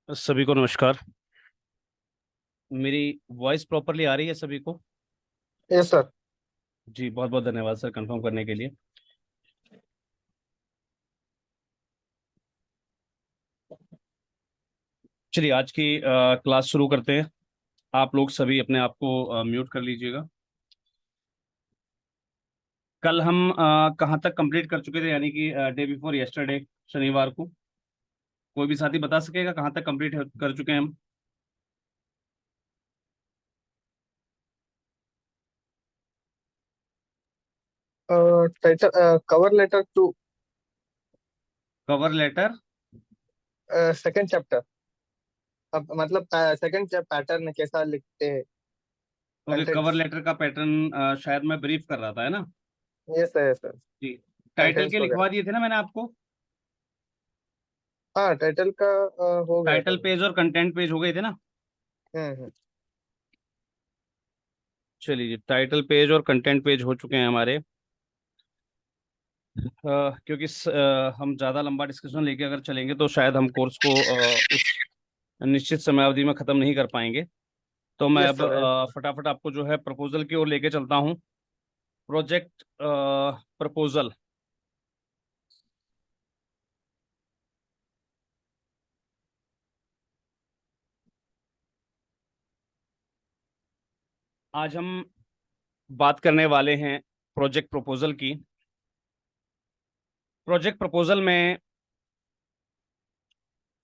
सभी को नमस्कार। मेरी वॉइस प्रॉपरली आ रही है सभी को? Yes sir. जी, बहुत बहुत धन्यवाद सर कंफर्म करने के लिए। चलिए, आज की क्लास शुरू करते हैं। आप लोग सभी अपने आप को म्यूट कर लीजिएगा। कल हम कहाँ तक कंप्लीट कर चुके थे, यानी कि डे बिफोर यस्टरडे, शनिवार को? कोई भी साथी बता सकेगा कहाँ तक कंप्लीट कर चुके हैं हम? Title cover letter to cover letter. Second chapter. अब मतलब सेकंड पैटर्न कैसा लिखते हैं ओके, कवर कंटेंट्स। लेटर का पैटर्न शायद मैं ब्रीफ कर रहा था, है ना? Yes sir, yes sir. जी। टाइटल कंटेंट्स के वगैरह। लिखवा दिए थे ना मैंने आपको? हाँ, टाइटल का हो गया था टाइटल वो। पेज और कंटेंट पेज हो गए थे ना? हम्म। चलिए जी, टाइटल पेज और कंटेंट पेज हो चुके हैं हमारे। क्योंकि हम ज़्यादा लंबा डिस्कशन लेके अगर चलेंगे तो शायद हम कोर्स को उस निश्चित समयावधि में ख़त्म नहीं कर पाएंगे। तो मैं यस अब सर, यस सर। फटाफट आपको जो है प्रपोजल की ओर लेके चलता हूँ। Project proposal. आज हम बात करने वाले हैं प्रोजेक्ट प्रपोजल की। प्रोजेक्ट प्रपोजल में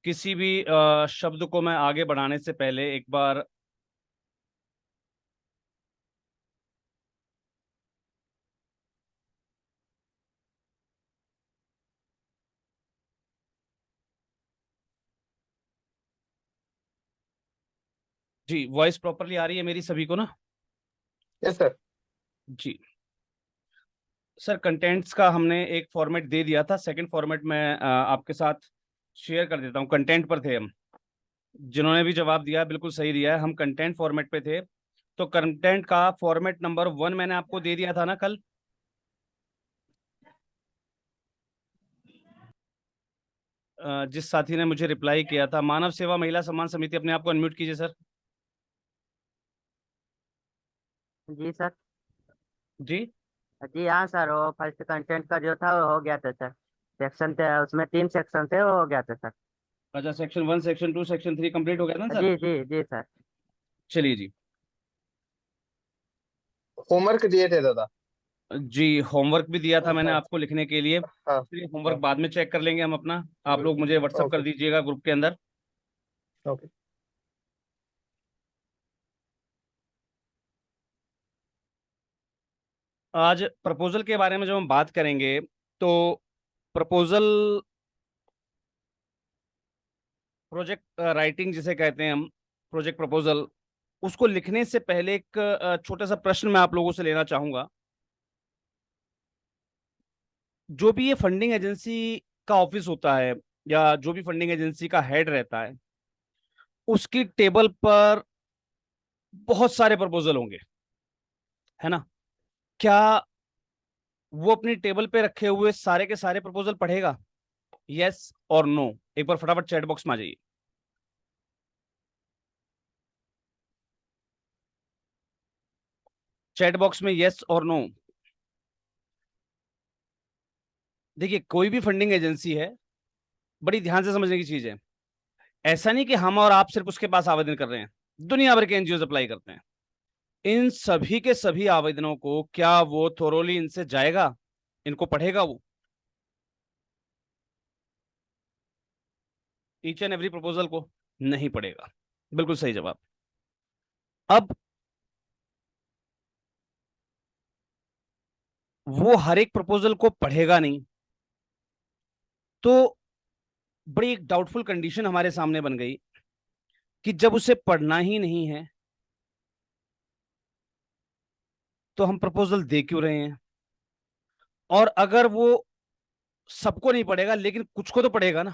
किसी भी शब्द को मैं आगे बढ़ाने से पहले एक बार जी, वॉइस प्रॉपरली आ रही है मेरी सभी को ना? Yes sir. जी सर, कंटेंट्स का हमने एक फॉर्मेट दे दिया था। सेकंड फॉर्मेट में आपके साथ शेयर कर देता हूँ। कंटेंट पर थे हम। जिन्होंने भी जवाब दिया बिल्कुल सही दिया है, हम कंटेंट फॉर्मेट पे थे। तो कंटेंट का फॉर्मेट नंबर 1 मैंने आपको दे दिया था ना कल? जिस साथी ने मुझे रिप्लाई किया था, मानव सेवा महिला सम्मान समिति, अपने आप को अनम्यूट कीजिए सर। जी सर। जी। जी हाँ सर, वो फर्स्ट कंटेंट का जो था वो हो गया था सर। सेक्शन थे उसमें, 3 सेक्शन थे, वो हो गया था सर। अच्छा, सेक्शन 1, सेक्शन 2, सेक्शन 3 कंप्लीट हो गया ना सर? जी जी जी सर। चलिए जी। होमवर्क दिए थे दादा। जी, होमवर्क भी दिया था मैंने हाँ आपको लिखने के लिए। हाँ चलिए, होमवर्क हाँ। बाद में चेक कर लेंगे हम अपना। आप लोग मुझे व्हाट्सअप कर ओके दीजिएगा ग्रुप के अंदर। ओके। आज प्रपोजल के बारे में जब हम बात करेंगे तो प्रपोजल, प्रोजेक्ट राइटिंग जिसे कहते हैं हम, प्रोजेक्ट प्रपोजल, उसको लिखने से पहले एक छोटा सा प्रश्न मैं आप लोगों से लेना चाहूंगा। जो भी ये फंडिंग एजेंसी का ऑफिस होता है, या जो भी फंडिंग एजेंसी का हेड रहता है, उसकी टेबल पर बहुत सारे प्रपोजल होंगे, है ना? क्या वो अपनी टेबल पे रखे हुए सारे के सारे प्रपोजल पढ़ेगा? यस और नो? एक बार फटाफट चैट बॉक्स में आ जाइए। चैट बॉक्स में यस और नो। देखिए, कोई भी फंडिंग एजेंसी है, बड़ी ध्यान से समझने की चीज है। ऐसा नहीं कि हम और आप सिर्फ उसके पास आवेदन कर रहे हैं। दुनिया भर के एनजीओ अप्लाई करते हैं। इन सभी के सभी आवेदनों को क्या वो थोरोली इनसे जाएगा, इनको पढ़ेगा वो? ईच एंड एवरी प्रपोजल को नहीं पढ़ेगा। बिल्कुल सही जवाब। अब वो हर एक प्रपोजल को पढ़ेगा नहीं, तो बड़ी एक डाउटफुल कंडीशन हमारे सामने बन गई कि जब उसे पढ़ना ही नहीं है तो हम प्रपोजल दे क्यों रहे हैं? और अगर वो सबको नहीं पढ़ेगा लेकिन कुछ को तो पढ़ेगा ना?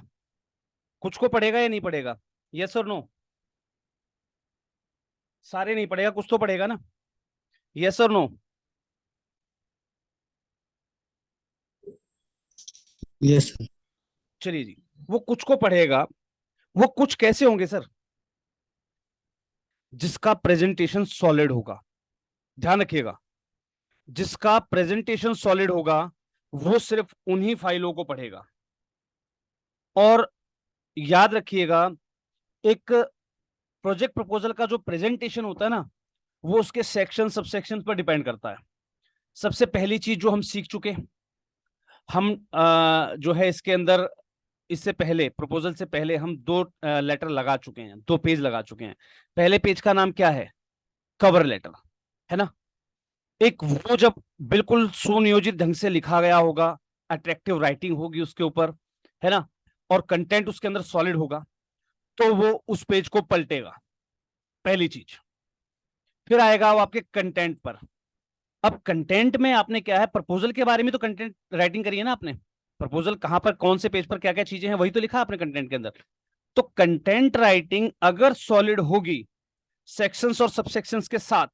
कुछ को पढ़ेगा या नहीं पढ़ेगा? यस और नो? सारे नहीं पढ़ेगा, कुछ तो पढ़ेगा ना? यस और नो? Yes sir. चलिए जी, वो कुछ को पढ़ेगा। वो कुछ कैसे होंगे सर? जिसका प्रेजेंटेशन सॉलिड होगा, ध्यान रखिएगा, जिसका प्रेजेंटेशन सॉलिड होगा वो सिर्फ उन्हीं फाइलों को पढ़ेगा। और याद रखिएगा, एक प्रोजेक्ट प्रपोजल का जो प्रेजेंटेशन होता है ना, वो उसके सेक्शन सबसेक्शन पर डिपेंड करता है। सबसे पहली चीज जो हम सीख चुके, हम जो है इसके अंदर, इससे पहले प्रपोजल से पहले हम दो लेटर लगा चुके हैं, दो पेज लगा चुके हैं। पहले पेज का नाम क्या है? कवर लेटर, है ना। एक वो जब बिल्कुल सुनियोजित ढंग से लिखा गया होगा, अट्रैक्टिव राइटिंग होगी उसके ऊपर, है ना, और कंटेंट उसके अंदर सॉलिड होगा, तो वो उस पेज को पलटेगा, पहली चीज। फिर आएगा वो आपके कंटेंट पर। अब कंटेंट में आपने क्या है, प्रपोजल के बारे में तो कंटेंट राइटिंग करी है ना आपने, प्रपोजल कहां पर कौन से पेज पर क्या क्या चीजें हैं वही तो लिखा आपने कंटेंट के अंदर। तो कंटेंट राइटिंग अगर सॉलिड होगी सेक्शंस और सबसेक्शंस के साथ,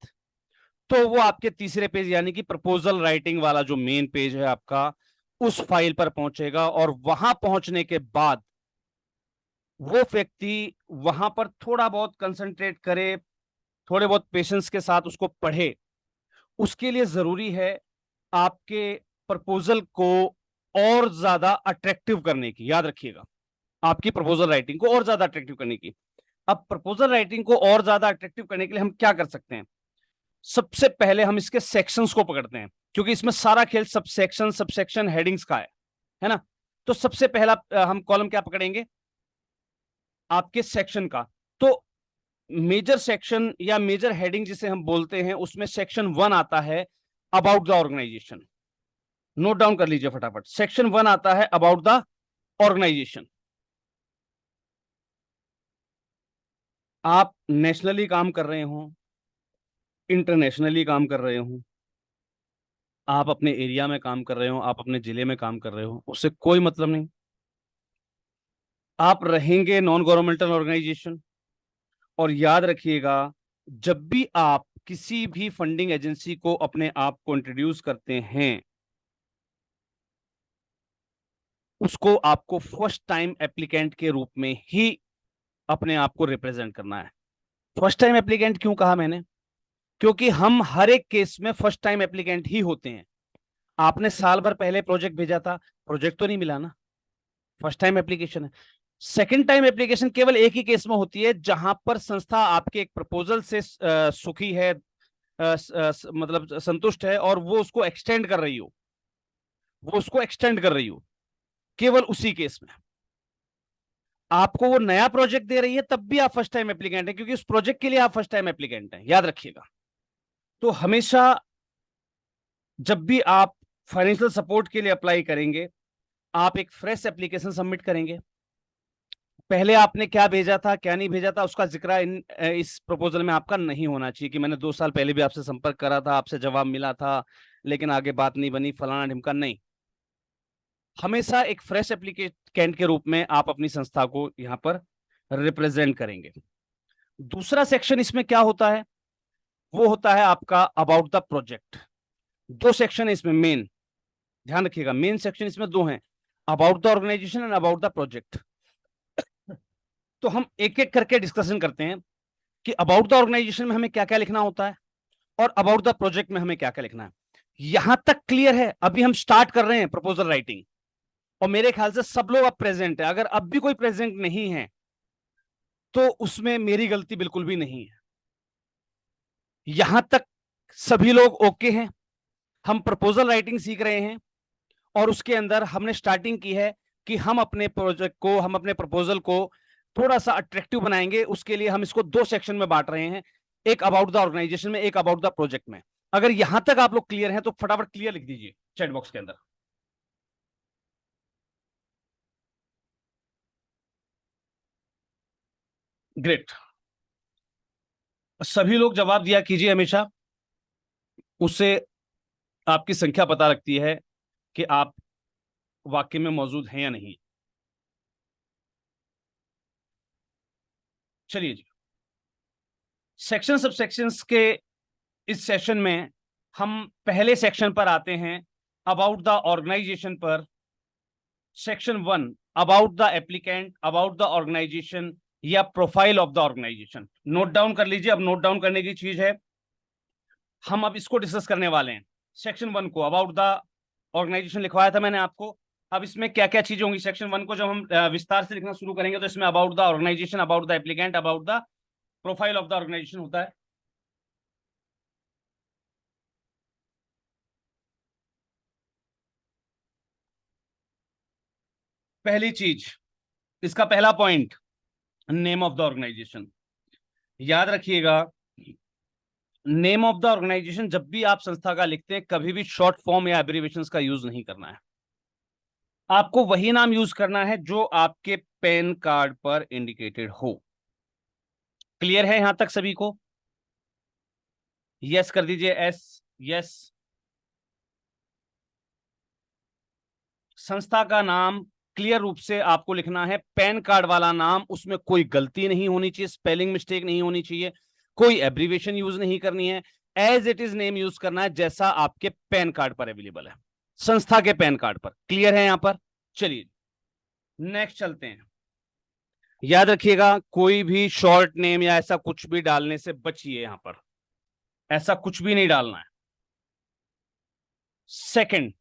तो वो आपके तीसरे पेज यानी कि प्रपोजल राइटिंग वाला जो मेन पेज है आपका, उस फाइल पर पहुंचेगा। और वहां पहुंचने के बाद वो व्यक्ति वहां पर थोड़ा बहुत कंसंट्रेट करे, थोड़े बहुत पेशेंस के साथ उसको पढ़े। उसके लिए जरूरी है आपके प्रपोजल को और ज्यादा अट्रैक्टिव करने की, याद रखिएगा, आपकी प्रपोजल राइटिंग को और ज्यादा अट्रैक्टिव करने की। अब प्रपोजल राइटिंग को और ज्यादा अट्रैक्टिव करने के लिए हम क्या कर सकते हैं? सबसे पहले हम इसके सेक्शंस को पकड़ते हैं, क्योंकि इसमें सारा खेल सबसेक्शन सबसेक्शन हेडिंग्स का है ना। तो सबसे पहला हम कॉलम क्या पकड़ेंगे? आपके सेक्शन का। तो मेजर सेक्शन या मेजर हेडिंग जिसे हम बोलते हैं, उसमें सेक्शन 1 आता है about the organisation. Note down कर लीजिए फटाफट, सेक्शन 1 आता है अबाउट द ऑर्गेनाइजेशन। आप नेशनली काम कर रहे हो, इंटरनेशनली काम कर रहे हो, आप अपने एरिया में काम कर रहे हो, आप अपने जिले में काम कर रहे हो, उससे कोई मतलब नहीं। आप रहेंगे नॉन गवर्नमेंटल ऑर्गेनाइजेशन। और याद रखिएगा, जब भी आप किसी भी फंडिंग एजेंसी को अपने आप को इंट्रोड्यूस करते हैं, उसको आपको फर्स्ट टाइम एप्लीकेंट के रूप में ही अपने आप को रिप्रेजेंट करना है। फर्स्ट टाइम एप्लीकेंट क्यों कहा मैंने? क्योंकि हम हर एक केस में फर्स्ट टाइम एप्लीकेंट ही होते हैं। आपने साल भर पहले प्रोजेक्ट भेजा था, प्रोजेक्ट तो नहीं मिला ना, फर्स्ट टाइम एप्लीकेशन है। सेकंड टाइम एप्लीकेशन केवल एक ही केस में होती है, जहां पर संस्था आपके एक प्रपोजल से सुखी है, मतलब संतुष्ट है, और वो उसको एक्सटेंड कर रही हो, वो उसको एक्सटेंड कर रही हो, केवल उसी केस में। आपको वो नया प्रोजेक्ट दे रही है तब भी आप फर्स्ट टाइम एप्लीकेंट है, क्योंकि उस प्रोजेक्ट के लिए आप फर्स्ट टाइम एप्लीकेंट हैं, याद रखिएगा। तो हमेशा जब भी आप फाइनेंशियल सपोर्ट के लिए अप्लाई करेंगे, आप एक फ्रेश एप्लीकेशन सबमिट करेंगे। पहले आपने क्या भेजा था क्या नहीं भेजा था उसका जिक्र इस प्रपोजल में आपका नहीं होना चाहिए, कि मैंने 2 साल पहले भी आपसे संपर्क करा था, आपसे जवाब मिला था, लेकिन आगे बात नहीं बनी, फलाना ढिमका नहीं। हमेशा एक फ्रेश एप्लीकेंट के रूप में आप अपनी संस्था को यहां पर रिप्रेजेंट करेंगे। दूसरा सेक्शन इसमें क्या होता है? वो होता है आपका अबाउट द प्रोजेक्ट। दो सेक्शन है इसमें मेन, ध्यान रखिएगा, मेन सेक्शन इसमें दो हैं, about the organisation and about the project. तो हम एक एक करके डिस्कशन करते हैं कि अबाउट द ऑर्गेनाइजेशन में हमें क्या क्या लिखना होता है, और अबाउट द प्रोजेक्ट में हमें क्या क्या लिखना है। यहां तक क्लियर है? अभी हम स्टार्ट कर रहे हैं प्रपोजल राइटिंग, और मेरे ख्याल से सब लोग अब प्रेजेंट है। अगर अब भी कोई प्रेजेंट नहीं है तो उसमें मेरी गलती बिल्कुल भी नहीं है। यहां तक सभी लोग ओके हैं? हम प्रपोजल राइटिंग सीख रहे हैं, और उसके अंदर हमने स्टार्टिंग की है कि हम अपने प्रोजेक्ट को, हम अपने प्रपोजल को थोड़ा सा अट्रैक्टिव बनाएंगे। उसके लिए हम इसको दो सेक्शन में बांट रहे हैं, एक अबाउट द ऑर्गेनाइजेशन में, एक अबाउट द प्रोजेक्ट में। अगर यहां तक आप लोग क्लियर हैं तो फटाफट क्लियर लिख दीजिए चैट बॉक्स के अंदर। ग्रेट, सभी लोग जवाब दिया कीजिए। हमेशा उससे आपकी संख्या पता लगती है कि आप वाकई में मौजूद हैं या नहीं। चलिए जी, सेक्शन सब सेक्शंस के इस सेशन में हम पहले सेक्शन पर आते हैं, अबाउट द ऑर्गेनाइजेशन पर। Section 1 about the applicant, about the organisation या profile of the organisation. Note down कर लीजिए। अब नोट डाउन करने की चीज है, हम अब इसको डिस्कस करने वाले हैं। सेक्शन 1 को अबाउट द ऑर्गेनाइजेशन लिखवाया था मैंने आपको। अब इसमें क्या क्या चीजें होंगी सेक्शन 1 को जब हम विस्तार से लिखना शुरू करेंगे, तो इसमें about the organisation, about the applicant, about the profile of the organisation होता है। पहली चीज, इसका पहला point, name of the organisation. याद रखिएगा, नेम ऑफ द ऑर्गेनाइजेशन जब भी आप संस्था का लिखते हैं, कभी भी शॉर्ट फॉर्म या एब्रिविएशंस का यूज नहीं करना है। आपको वही नाम यूज करना है जो आपके पैन कार्ड पर इंडिकेटेड हो। क्लियर है यहां तक सभी को? यस कर दीजिए, एस, यस। संस्था का नाम क्लियर रूप से आपको लिखना है, पैन कार्ड वाला नाम, उसमें कोई गलती नहीं होनी चाहिए, स्पेलिंग मिस्टेक नहीं होनी चाहिए, कोई एब्रीविएशन यूज नहीं करनी है, as it is name use करना है जैसा आपके पैन कार्ड पर अवेलेबल है, संस्था के पैन कार्ड पर। क्लियर है यहां पर? चलिए नेक्स्ट चलते हैं। याद रखिएगा, कोई भी शॉर्ट नेम या ऐसा कुछ भी डालने से बचिए, यहां पर ऐसा कुछ भी नहीं डालना है। सेकंड,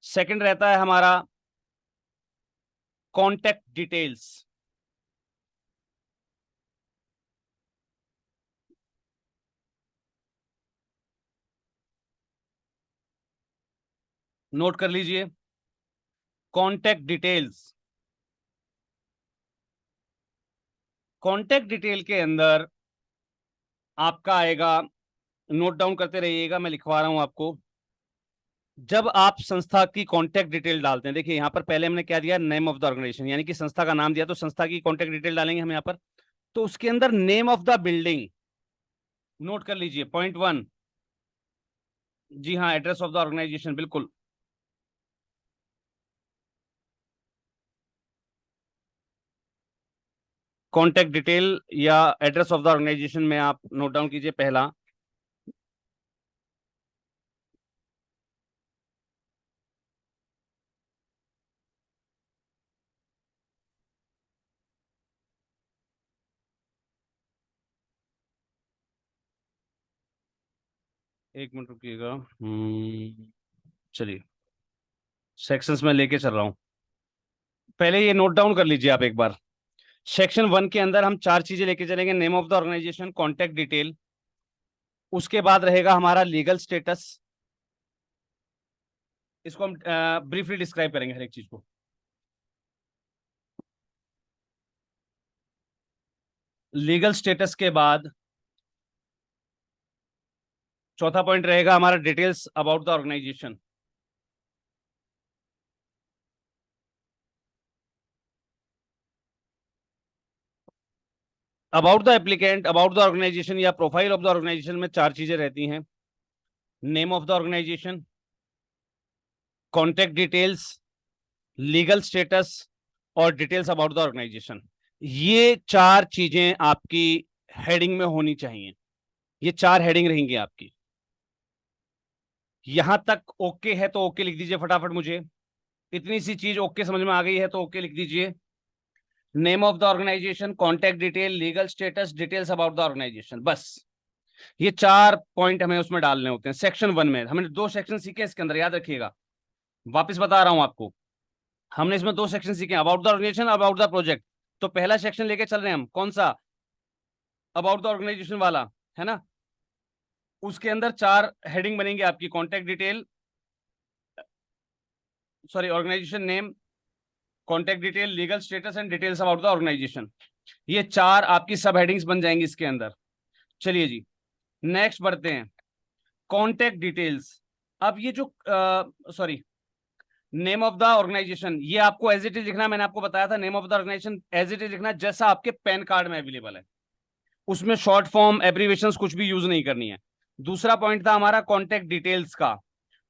सेकंड रहता है हमारा कॉन्टैक्ट डिटेल्स। नोट कर लीजिए, कॉन्टैक्ट डिटेल्स। कॉन्टैक्ट डिटेल के अंदर आपका आएगा, नोट डाउन करते रहिएगा, मैं लिखवा रहा हूं आपको। जब आप संस्था की कॉन्टैक्ट डिटेल डालते हैं, देखिए यहां पर पहले हमने क्या दिया, नेम ऑफ द ऑर्गेनाइजेशन, यानी कि संस्था का नाम दिया, तो संस्था की कॉन्टैक्ट डिटेल डालेंगे हम यहां पर। तो उसके अंदर name of the building, note कर लीजिए, पॉइंट 1। जी हाँ, एड्रेस ऑफ द ऑर्गेनाइजेशन, बिल्कुल। कॉन्टैक्ट डिटेल या एड्रेस ऑफ द ऑर्गेनाइजेशन में आप नोट डाउन कीजिए पहला। एक मिनट रुकिएगा। चलिए, सेक्शंस में लेके चल रहा हूं, पहले ये नोट डाउन कर लीजिए आप एक बार। सेक्शन 1 के अंदर हम 4 चीजें लेके चलेंगे, name of the organisation, contact detail, उसके बाद रहेगा हमारा लीगल स्टेटस, इसको हम ब्रीफली डिस्क्राइब करेंगे हर एक चीज को। लीगल स्टेटस के बाद चौथा पॉइंट रहेगा हमारा details about the organisation. About the applicant, about the organisation या प्रोफाइल ऑफ द ऑर्गेनाइजेशन में 4 चीजें रहती हैं, name of the organisation, contact details, legal status और डिटेल्स अबाउट द ऑर्गेनाइजेशन। ये 4 चीजें आपकी हेडिंग में होनी चाहिए, ये 4 हेडिंग रहेंगी आपकी। यहां तक ओके है तो ओके लिख दीजिए फटाफट मुझे। इतनी सी चीज ओके समझ में आ गई है तो ओके लिख दीजिए। Name of the organisation, contact detail, legal status, details about the organisation, बस ये 4 पॉइंट हमें उसमें डालने होते हैं। सेक्शन 1 में हमने 2 सेक्शन सीखे इसके अंदर, याद रखिएगा, वापस बता रहा हूं आपको। हमने इसमें 2 सेक्शन सीखे, about the organisation, about the project. तो पहला सेक्शन लेके चल रहे हैं हम, कौन सा? अबाउट द ऑर्गेनाइजेशन वाला, है ना। उसके अंदर 4 हेडिंग बनेंगे आपकी, contact detail, sorry organisation name, contact detail, legal status and details about the organisation. ये 4 आपकी सब हेडिंग्स बन जाएंगी इसके अंदर। चलिए जी, नेक्स्ट बढ़ते हैं, कॉन्टैक्ट डिटेल्स। अब ये जो sorry, name of the organisation, ये आपको एज इट इज लिखना है, मैंने आपको बताया था name of the organisation as it is लिखना है जैसा आपके पैन कार्ड में अवेलेबल है, उसमें शॉर्ट फॉर्म एब्रीविएशंस कुछ भी यूज नहीं करनी है। दूसरा पॉइंट था हमारा कॉन्टैक्ट डिटेल्स का।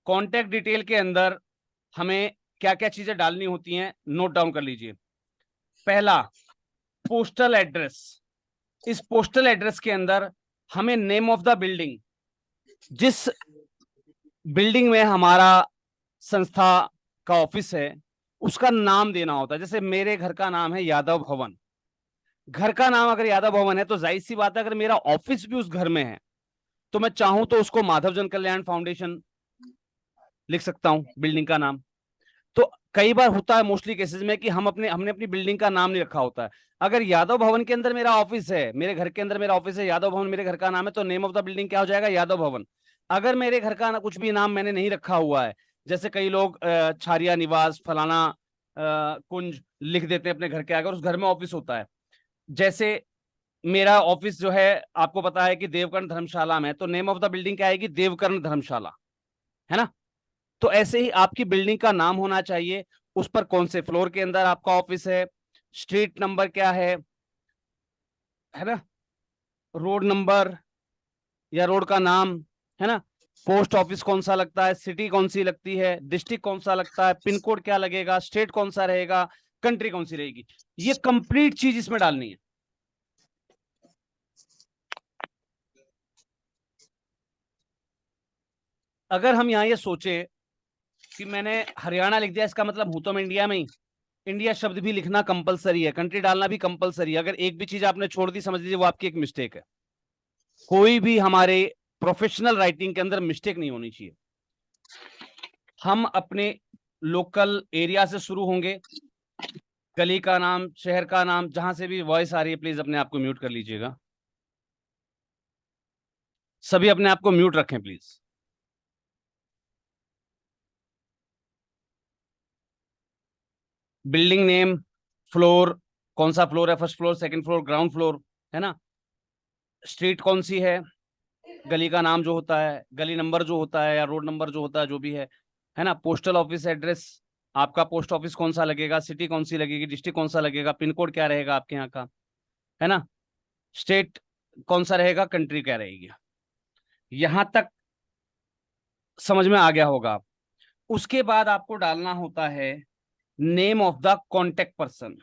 कॉन्टैक्ट डिटेल के अंदर हमें क्या क्या चीजें डालनी होती हैं, नोट डाउन कर लीजिए। पहला, पोस्टल एड्रेस। इस पोस्टल एड्रेस के अंदर हमें नेम ऑफ द बिल्डिंग, जिस बिल्डिंग में हमारा संस्था का ऑफिस है, उसका नाम देना होता है। जैसे मेरे घर का नाम है यादव भवन, घर का नाम अगर यादव भवन है तो जाहिर सी बात है अगर मेरा ऑफिस भी उस घर में है तो मैं चाहूं तो उसको माधव जन कल्याण फाउंडेशन लिख सकता हूं बिल्डिंग का नाम। तो कई बार होता है मोस्टली केसेस में कि हमने अपनी बिल्डिंग का नाम नहीं रखा होता है। अगर यादव भवन के अंदर मेरा ऑफिस है, मेरे घर के अंदर मेरा ऑफिस है, यादव भवन मेरे घर का नाम है, तो नेम ऑफ द बिल्डिंग क्या हो जाएगा? यादव भवन। अगर मेरे घर का कुछ भी नाम मैंने नहीं रखा हुआ है, जैसे कई लोग छारिया निवास फलाना कुंज लिख देते हैं अपने घर के आगे, उस घर में ऑफिस होता है। जैसे मेरा ऑफिस जो है आपको पता है कि देवकर्ण धर्मशाला में है, तो नेम ऑफ द बिल्डिंग क्या आएगी? देवकर्ण धर्मशाला, है ना। तो ऐसे ही आपकी बिल्डिंग का नाम होना चाहिए, उस पर कौन से फ्लोर के अंदर आपका ऑफिस है, स्ट्रीट नंबर क्या है ना, रोड नंबर या रोड का नाम, है ना, पोस्ट ऑफिस कौन सा लगता है, सिटी कौन सी लगती है, डिस्ट्रिक्ट कौन सा लगता है, पिन कोड क्या लगेगा, स्टेट कौन सा रहेगा, कंट्री कौन सी रहेगी, ये कंप्लीट चीज इसमें डालनी है। अगर हम यहाँ ये सोचे कि मैंने हरियाणा लिख दिया, इसका मतलब हूं तो मैं इंडिया में ही, इंडिया शब्द भी लिखना कंपलसरी है, कंट्री डालना भी कंपलसरी है। अगर एक भी चीज आपने छोड़ दी समझ लीजिए वो आपकी एक मिस्टेक है। कोई भी हमारे प्रोफेशनल राइटिंग के अंदर मिस्टेक नहीं होनी चाहिए। हम अपने लोकल एरिया से शुरू होंगे, गली का नाम, शहर का नाम, जहां से भी वॉइस आ रही है प्लीज अपने आप को म्यूट कर लीजिएगा। सभी अपने आप को म्यूट रखें प्लीज। बिल्डिंग नेम, फ्लोर, कौन सा फ्लोर है, first floor, second floor, ground floor, है ना, स्ट्रीट कौन सी है, गली का नाम जो होता है, गली नंबर जो होता है या रोड नंबर जो होता है, जो भी है ना, पोस्टल ऑफिस एड्रेस, आपका पोस्ट ऑफिस कौन सा लगेगा, सिटी कौन सी लगेगी, डिस्ट्रिक्ट कौन सा लगेगा, पिन कोड क्या रहेगा आपके यहाँ का, है ना, स्टेट कौन सा रहेगा, कंट्री क्या रहेगी। यहां तक समझ में आ गया होगा। उसके बाद आपको डालना होता है name of the contact person.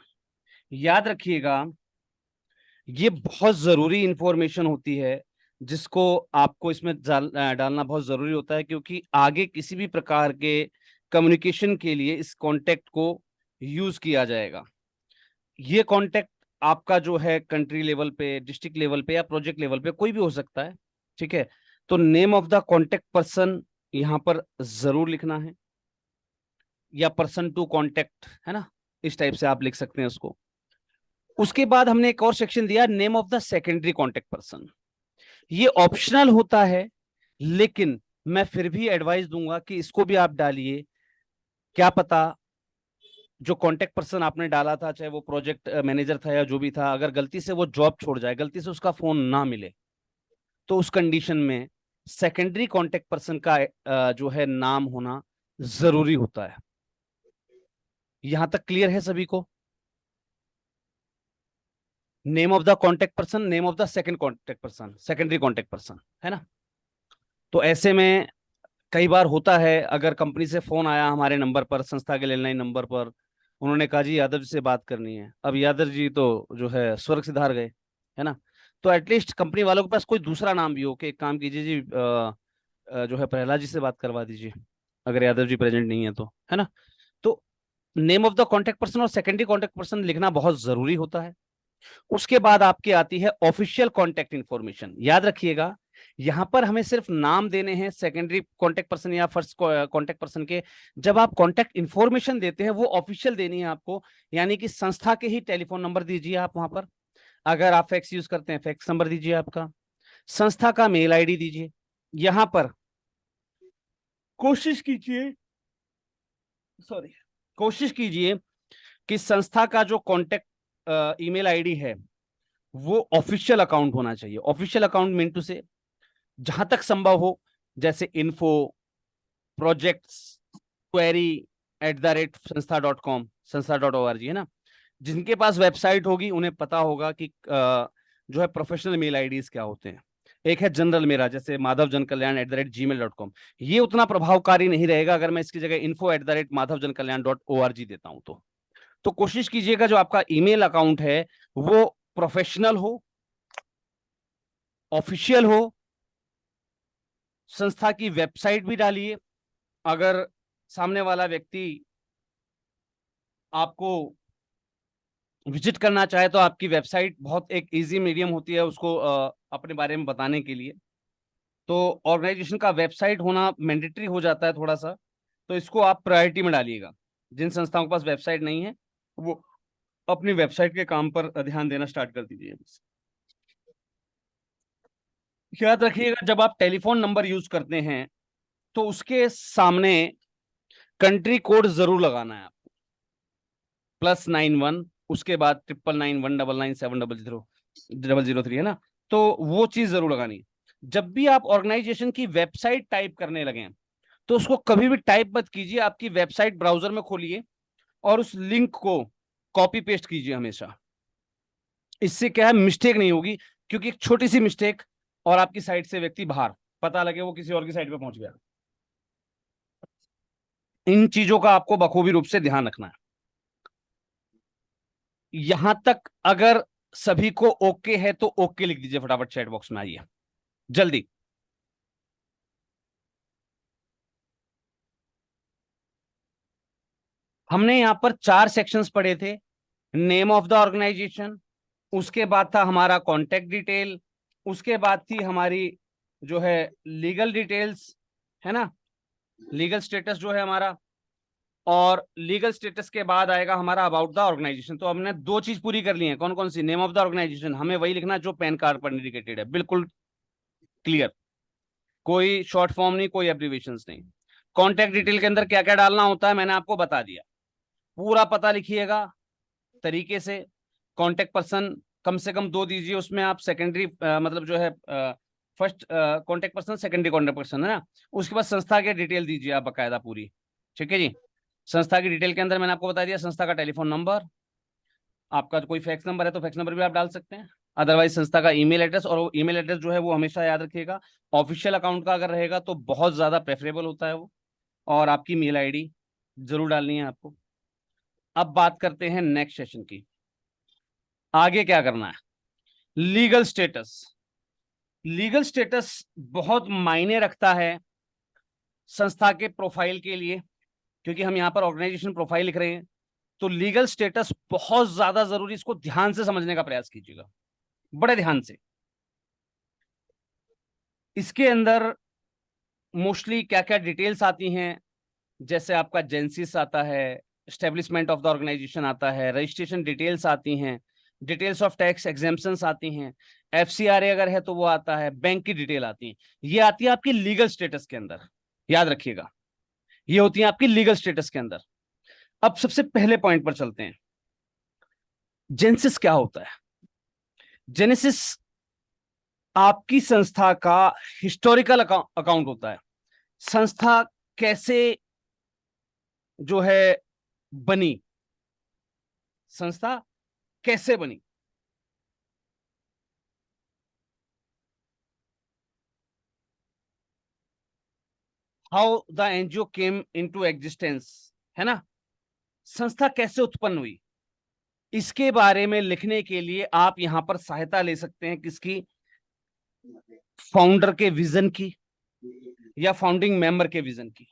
याद रखिएगा ये बहुत जरूरी इंफॉर्मेशन होती है, जिसको आपको इसमें डालना बहुत जरूरी होता है, क्योंकि आगे किसी भी प्रकार के कम्युनिकेशन के लिए इस कॉन्टेक्ट को यूज किया जाएगा। ये कॉन्टेक्ट आपका जो है कंट्री लेवल पे, डिस्ट्रिक्ट लेवल पे या प्रोजेक्ट लेवल पे कोई भी हो सकता है, ठीक है। तो name of the contact person यहां पर जरूर लिखना है, या पर्सन टू कॉन्टेक्ट, है ना, इस टाइप से आप लिख सकते हैं उसको। उसके बाद हमने एक और सेक्शन दिया, name of the secondary contact person. ये ऑप्शनल होता है, लेकिन मैं फिर भी एडवाइस दूंगा कि इसको भी आप डालिए। क्या पता जो कांटेक्ट पर्सन आपने डाला था, चाहे वो प्रोजेक्ट मैनेजर था या जो भी था, अगर गलती से वो जॉब छोड़ जाए, गलती से उसका फोन ना मिले, तो उस कंडीशन में सेकेंडरी कांटेक्ट पर्सन का जो है नाम होना जरूरी होता है। यहां तक क्लियर है सभी को? Name of the contact person, name of the second contact person, secondary contact person, है ना। तो ऐसे में कई बार होता है, अगर कंपनी से फोन आया हमारे नंबर पर, संस्था के लैंडलाइन नंबर पर, उन्होंने कहा जी यादव जी से बात करनी है, अब यादव जी तो जो है स्वर्ग सिधार गए, है ना। तो एटलीस्ट कंपनी वालों के पास कोई दूसरा नाम भी हो कि एक काम कीजिए जी, जो है प्रहलाद जी से बात करवा दीजिए, अगर यादव जी प्रेजेंट नहीं है तो, है ना। तो name of the contact person और सेकेंडरी कॉन्टेक्ट पर्सन लिखना बहुत जरूरी होता है। उसके बाद आपकी आती है ऑफिशियल कॉन्टेक्ट इंफॉर्मेशन। याद रखिएगा यहां पर हमें सिर्फ नाम देने हैं सेकेंडरी कॉन्टेक्ट पर्सन या फर्स्ट कॉन्टेक्ट पर्सन के। जब आप कॉन्टेक्ट इंफॉर्मेशन देते हैं वो ऑफिशियल देनी है आपको, यानी कि संस्था के ही टेलीफोन नंबर दीजिए आप वहां पर, अगर आप फैक्स यूज करते हैं फैक्स नंबर दीजिए आपका, संस्था का मेल आईडी दीजिए। यहां पर कोशिश कीजिए, सॉरी, कोशिश कीजिए कि संस्था का जो कॉन्टेक्ट ईमेल आईडी है वो ऑफिशियल अकाउंट होना चाहिए। ऑफिशियल अकाउंट मीन टू से जहां तक संभव हो, जैसे इन्फो, प्रोजेक्ट्स, क्वेरी @संस्था.com, संस्था.org, है ना। जिनके पास वेबसाइट होगी उन्हें पता होगा कि जो है प्रोफेशनल मेल आईडीज क्या होते हैं। एक है जनरल मेरा, जैसे माधव जन कल्याण @gmail.com, ये उतना प्रभावकारी नहीं रहेगा अगर मैं इसकी जगह info@madhavjankalyan.org देता हूं तो कोशिश कीजिएगा जो आपका ईमेल अकाउंट है वो प्रोफेशनल हो, ऑफिशियल हो। संस्था की वेबसाइट भी डालिए, अगर सामने वाला व्यक्ति आपको विजिट करना चाहे तो आपकी वेबसाइट बहुत एक इजी मीडियम होती है उसको अपने बारे में बताने के लिए। तो ऑर्गेनाइजेशन का वेबसाइट होना मैंडेटरी हो जाता है थोड़ा सा, तो इसको आप प्रायोरिटी में डालिएगा। जिन संस्थाओं के पास वेबसाइट नहीं है वो अपनी वेबसाइट के काम पर ध्यान देना स्टार्ट कर दीजिए। याद रखिएगा, जब आप टेलीफोन नंबर यूज करते हैं तो उसके सामने कंट्री कोड जरूर लगाना है आपको, +91, उसके बाद 9991997700 है ना, तो वो चीज जरूर लगानी है। जब भी आप ऑर्गेनाइजेशन की वेबसाइट टाइप करने लगे तो उसको कभी भी टाइप मत कीजिए, आपकी वेबसाइट ब्राउजर में खोलिए और उस लिंक को कॉपी पेस्ट कीजिए हमेशा। इससे क्या है, मिस्टेक नहीं होगी, क्योंकि एक छोटी सी मिस्टेक और आपकी साइट से व्यक्ति बाहर, पता लगे वो किसी और की साइट पे पहुंच गया। इन चीजों का आपको बखूबी रूप से ध्यान रखना है। यहां तक अगर सभी को ओके है तो ओके लिख दीजिए फटाफट चैट बॉक्स में, आइए जल्दी। हमने यहां पर 4 सेक्शंस पढ़े थे। नेम ऑफ द ऑर्गेनाइजेशन, उसके बाद था हमारा कॉन्टेक्ट डिटेल, उसके बाद थी हमारी जो है लीगल डिटेल्स, है ना, लीगल स्टेटस जो है हमारा, और लीगल स्टेटस के बाद आएगा हमारा अबाउट द ऑर्गेनाइजेशन। तो हमने 2 चीज पूरी कर ली है। कौन कौन सी? नेम ऑफ द ऑर्गेनाइजेशन हमें वही लिखना जो पैन कार्ड पर इंडिकेटेड है, बिल्कुल क्लियर, कोई शॉर्ट फॉर्म नहीं, कोई एब्रीवेशंस नहीं। कॉन्टेक्ट डिटेल के अंदर क्या क्या डालना होता है मैंने आपको बता दिया, पूरा पता लिखिएगा तरीके से। कॉन्टेक्ट पर्सन कम से कम 2 दीजिए, उसमें आप सेकेंडरी मतलब जो है first contact person, secondary contact person, है ना। उसके बाद संस्था के डिटेल दीजिए आप बकायदा पूरी, ठीक है जी। संस्था की डिटेल के अंदर मैंने आपको बता दिया संस्था का टेलीफोन नंबर, आपका कोई फैक्स नंबर है तो फैक्स नंबर भी आप डाल सकते हैं, अदरवाइज संस्था का ईमेल एड्रेस, और वो ईमेल एड्रेस जो है वो हमेशा याद रखिएगा ऑफिशियल अकाउंट का अगर रहेगा तो बहुत ज्यादा प्रेफरेबल होता है वो, और आपकी मेल आईडी जरूर डालनी है आपको। अब बात करते हैं नेक्स्ट सेशन की, आगे क्या करना है। लीगल स्टेटस, लीगल स्टेटस बहुत मायने रखता है संस्था के प्रोफाइल के लिए, क्योंकि हम यहाँ पर ऑर्गेनाइजेशन प्रोफाइल लिख रहे हैं, तो लीगल स्टेटस बहुत ज्यादा जरूरी, इसको ध्यान से समझने का प्रयास कीजिएगा, बड़े ध्यान से। इसके अंदर मोस्टली क्या क्या डिटेल्स आती हैं, जैसे आपका जेंसिस आता है, स्टेब्लिशमेंट ऑफ द ऑर्गेनाइजेशन आता है, रजिस्ट्रेशन डिटेल्स आती हैं, डिटेल्स ऑफ टैक्स एग्जेम्पशंस आती हैं, एफसीआरए अगर है तो वो आता है, बैंक की डिटेल आती है, ये आती है आपकी लीगल स्टेटस के अंदर, याद रखिएगा ये होती है आपकी लीगल स्टेटस के अंदर। अब सबसे पहले पॉइंट पर चलते हैं, जेनेसिस क्या होता है। जेनेसिस आपकी संस्था का हिस्टोरिकल अकाउंट होता है, संस्था कैसे जो है बनी, संस्था कैसे बनी, how the NGO came into existence, है ना, संस्था कैसे उत्पन्न हुई, इसके बारे में लिखने के लिए आप यहां पर सहायता ले सकते हैं किसकी, फाउंडर के विजन की या फाउंडिंग मेंबर के विजन की।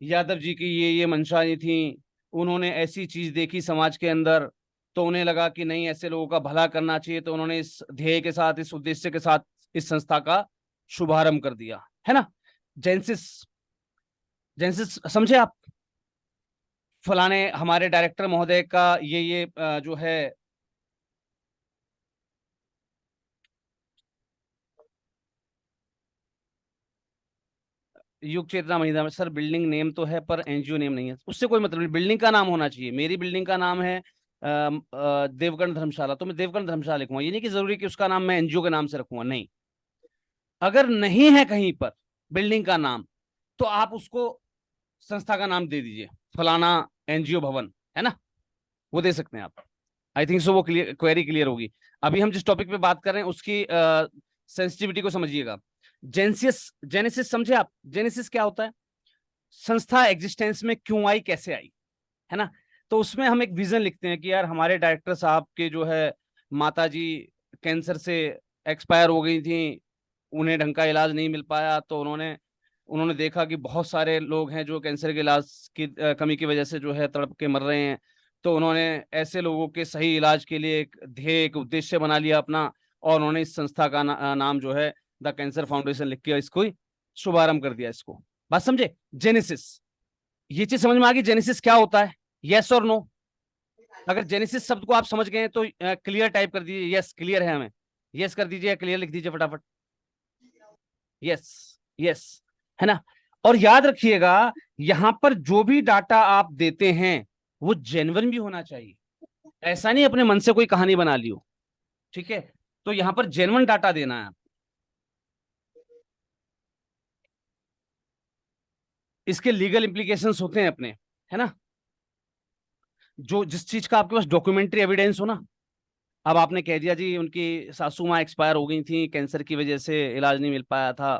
यादव जी की ये मंशाएं थी, उन्होंने ऐसी चीज देखी समाज के अंदर, तो उन्हें लगा कि नहीं ऐसे लोगों का भला करना चाहिए, तो उन्होंने इस ध्येय के साथ, इस उद्देश्य के साथ इस संस्था का शुभारंभ कर दिया, है ना। जेंसिस, जेंसिस समझे आप, फलाने हमारे डायरेक्टर महोदय का ये जो है युग चेतना महिला, सर बिल्डिंग नेम तो है पर एनजीओ नेम नहीं है, उससे कोई मतलब नहीं, बिल्डिंग का नाम होना चाहिए। मेरी बिल्डिंग का नाम है देवगन धर्मशाला, तो मैं देवगन धर्मशाला लिखूंगा, ये नहीं कि जरूरी कि उसका नाम मैं एनजीओ के नाम से रखूंगा, नहीं। अगर नहीं है कहीं पर बिल्डिंग का नाम तो आप उसको संस्था का नाम दे दीजिए, फलाना एनजीओ भवन, है ना, वो दे सकते हैं आप। आई थिंक सो वो क्लियर, क्वेरी क्लियर होगी। अभी हम जिस टॉपिक पे बात कर रहे हैं उसकी सेंसिटिविटी को समझिएगा। जेनेसिस, जेनेसिस समझे आप, जेनेसिस क्या होता है, संस्था एग्जिस्टेंस में क्यों आई, कैसे आई, है ना। तो उसमें हम एक विजन लिखते हैं कि यार हमारे डायरेक्टर साहब के जो है माता जी कैंसर से एक्सपायर हो गई थी, उन्हें ढंग का इलाज नहीं मिल पाया, तो उन्होंने उन्होंने देखा कि बहुत सारे लोग हैं जो कैंसर के इलाज की कमी की वजह से जो है तड़प के मर रहे हैं, तो उन्होंने ऐसे लोगों के सही इलाज के लिए एक ध्येय, एक उद्देश्य बना लिया अपना, और उन्होंने इस संस्था का नाम जो है द कैंसर फाउंडेशन लिख के इसको ही शुभारंभ कर दिया। इसको बात समझे? जेनेसिस, ये चीज समझ में आ गई जेनेसिस क्या होता है? यस और नो? अगर जेनेसिस शब्द को आप समझ गए तो क्लियर टाइप कर दीजिए, यस क्लियर है हमें, यस कर दीजिए, क्लियर लिख दीजिए फटाफट, यस यस, है ना। और याद रखिएगा यहां पर जो भी डाटा आप देते हैं वो जेन्युइन भी होना चाहिए, ऐसा नहीं अपने मन से कोई कहानी बना ली हो, ठीक है। तो यहां पर जेन्युइन डाटा देना है। इसके लीगल इम्प्लीकेशंस होते हैं अपने, है ना। जो जिस चीज का आपके पास डॉक्यूमेंट्री एविडेंस हो ना, अब आपने कह दिया जी उनकी सासू माँ एक्सपायर हो गई थी, कैंसर की वजह से इलाज नहीं मिल पाया था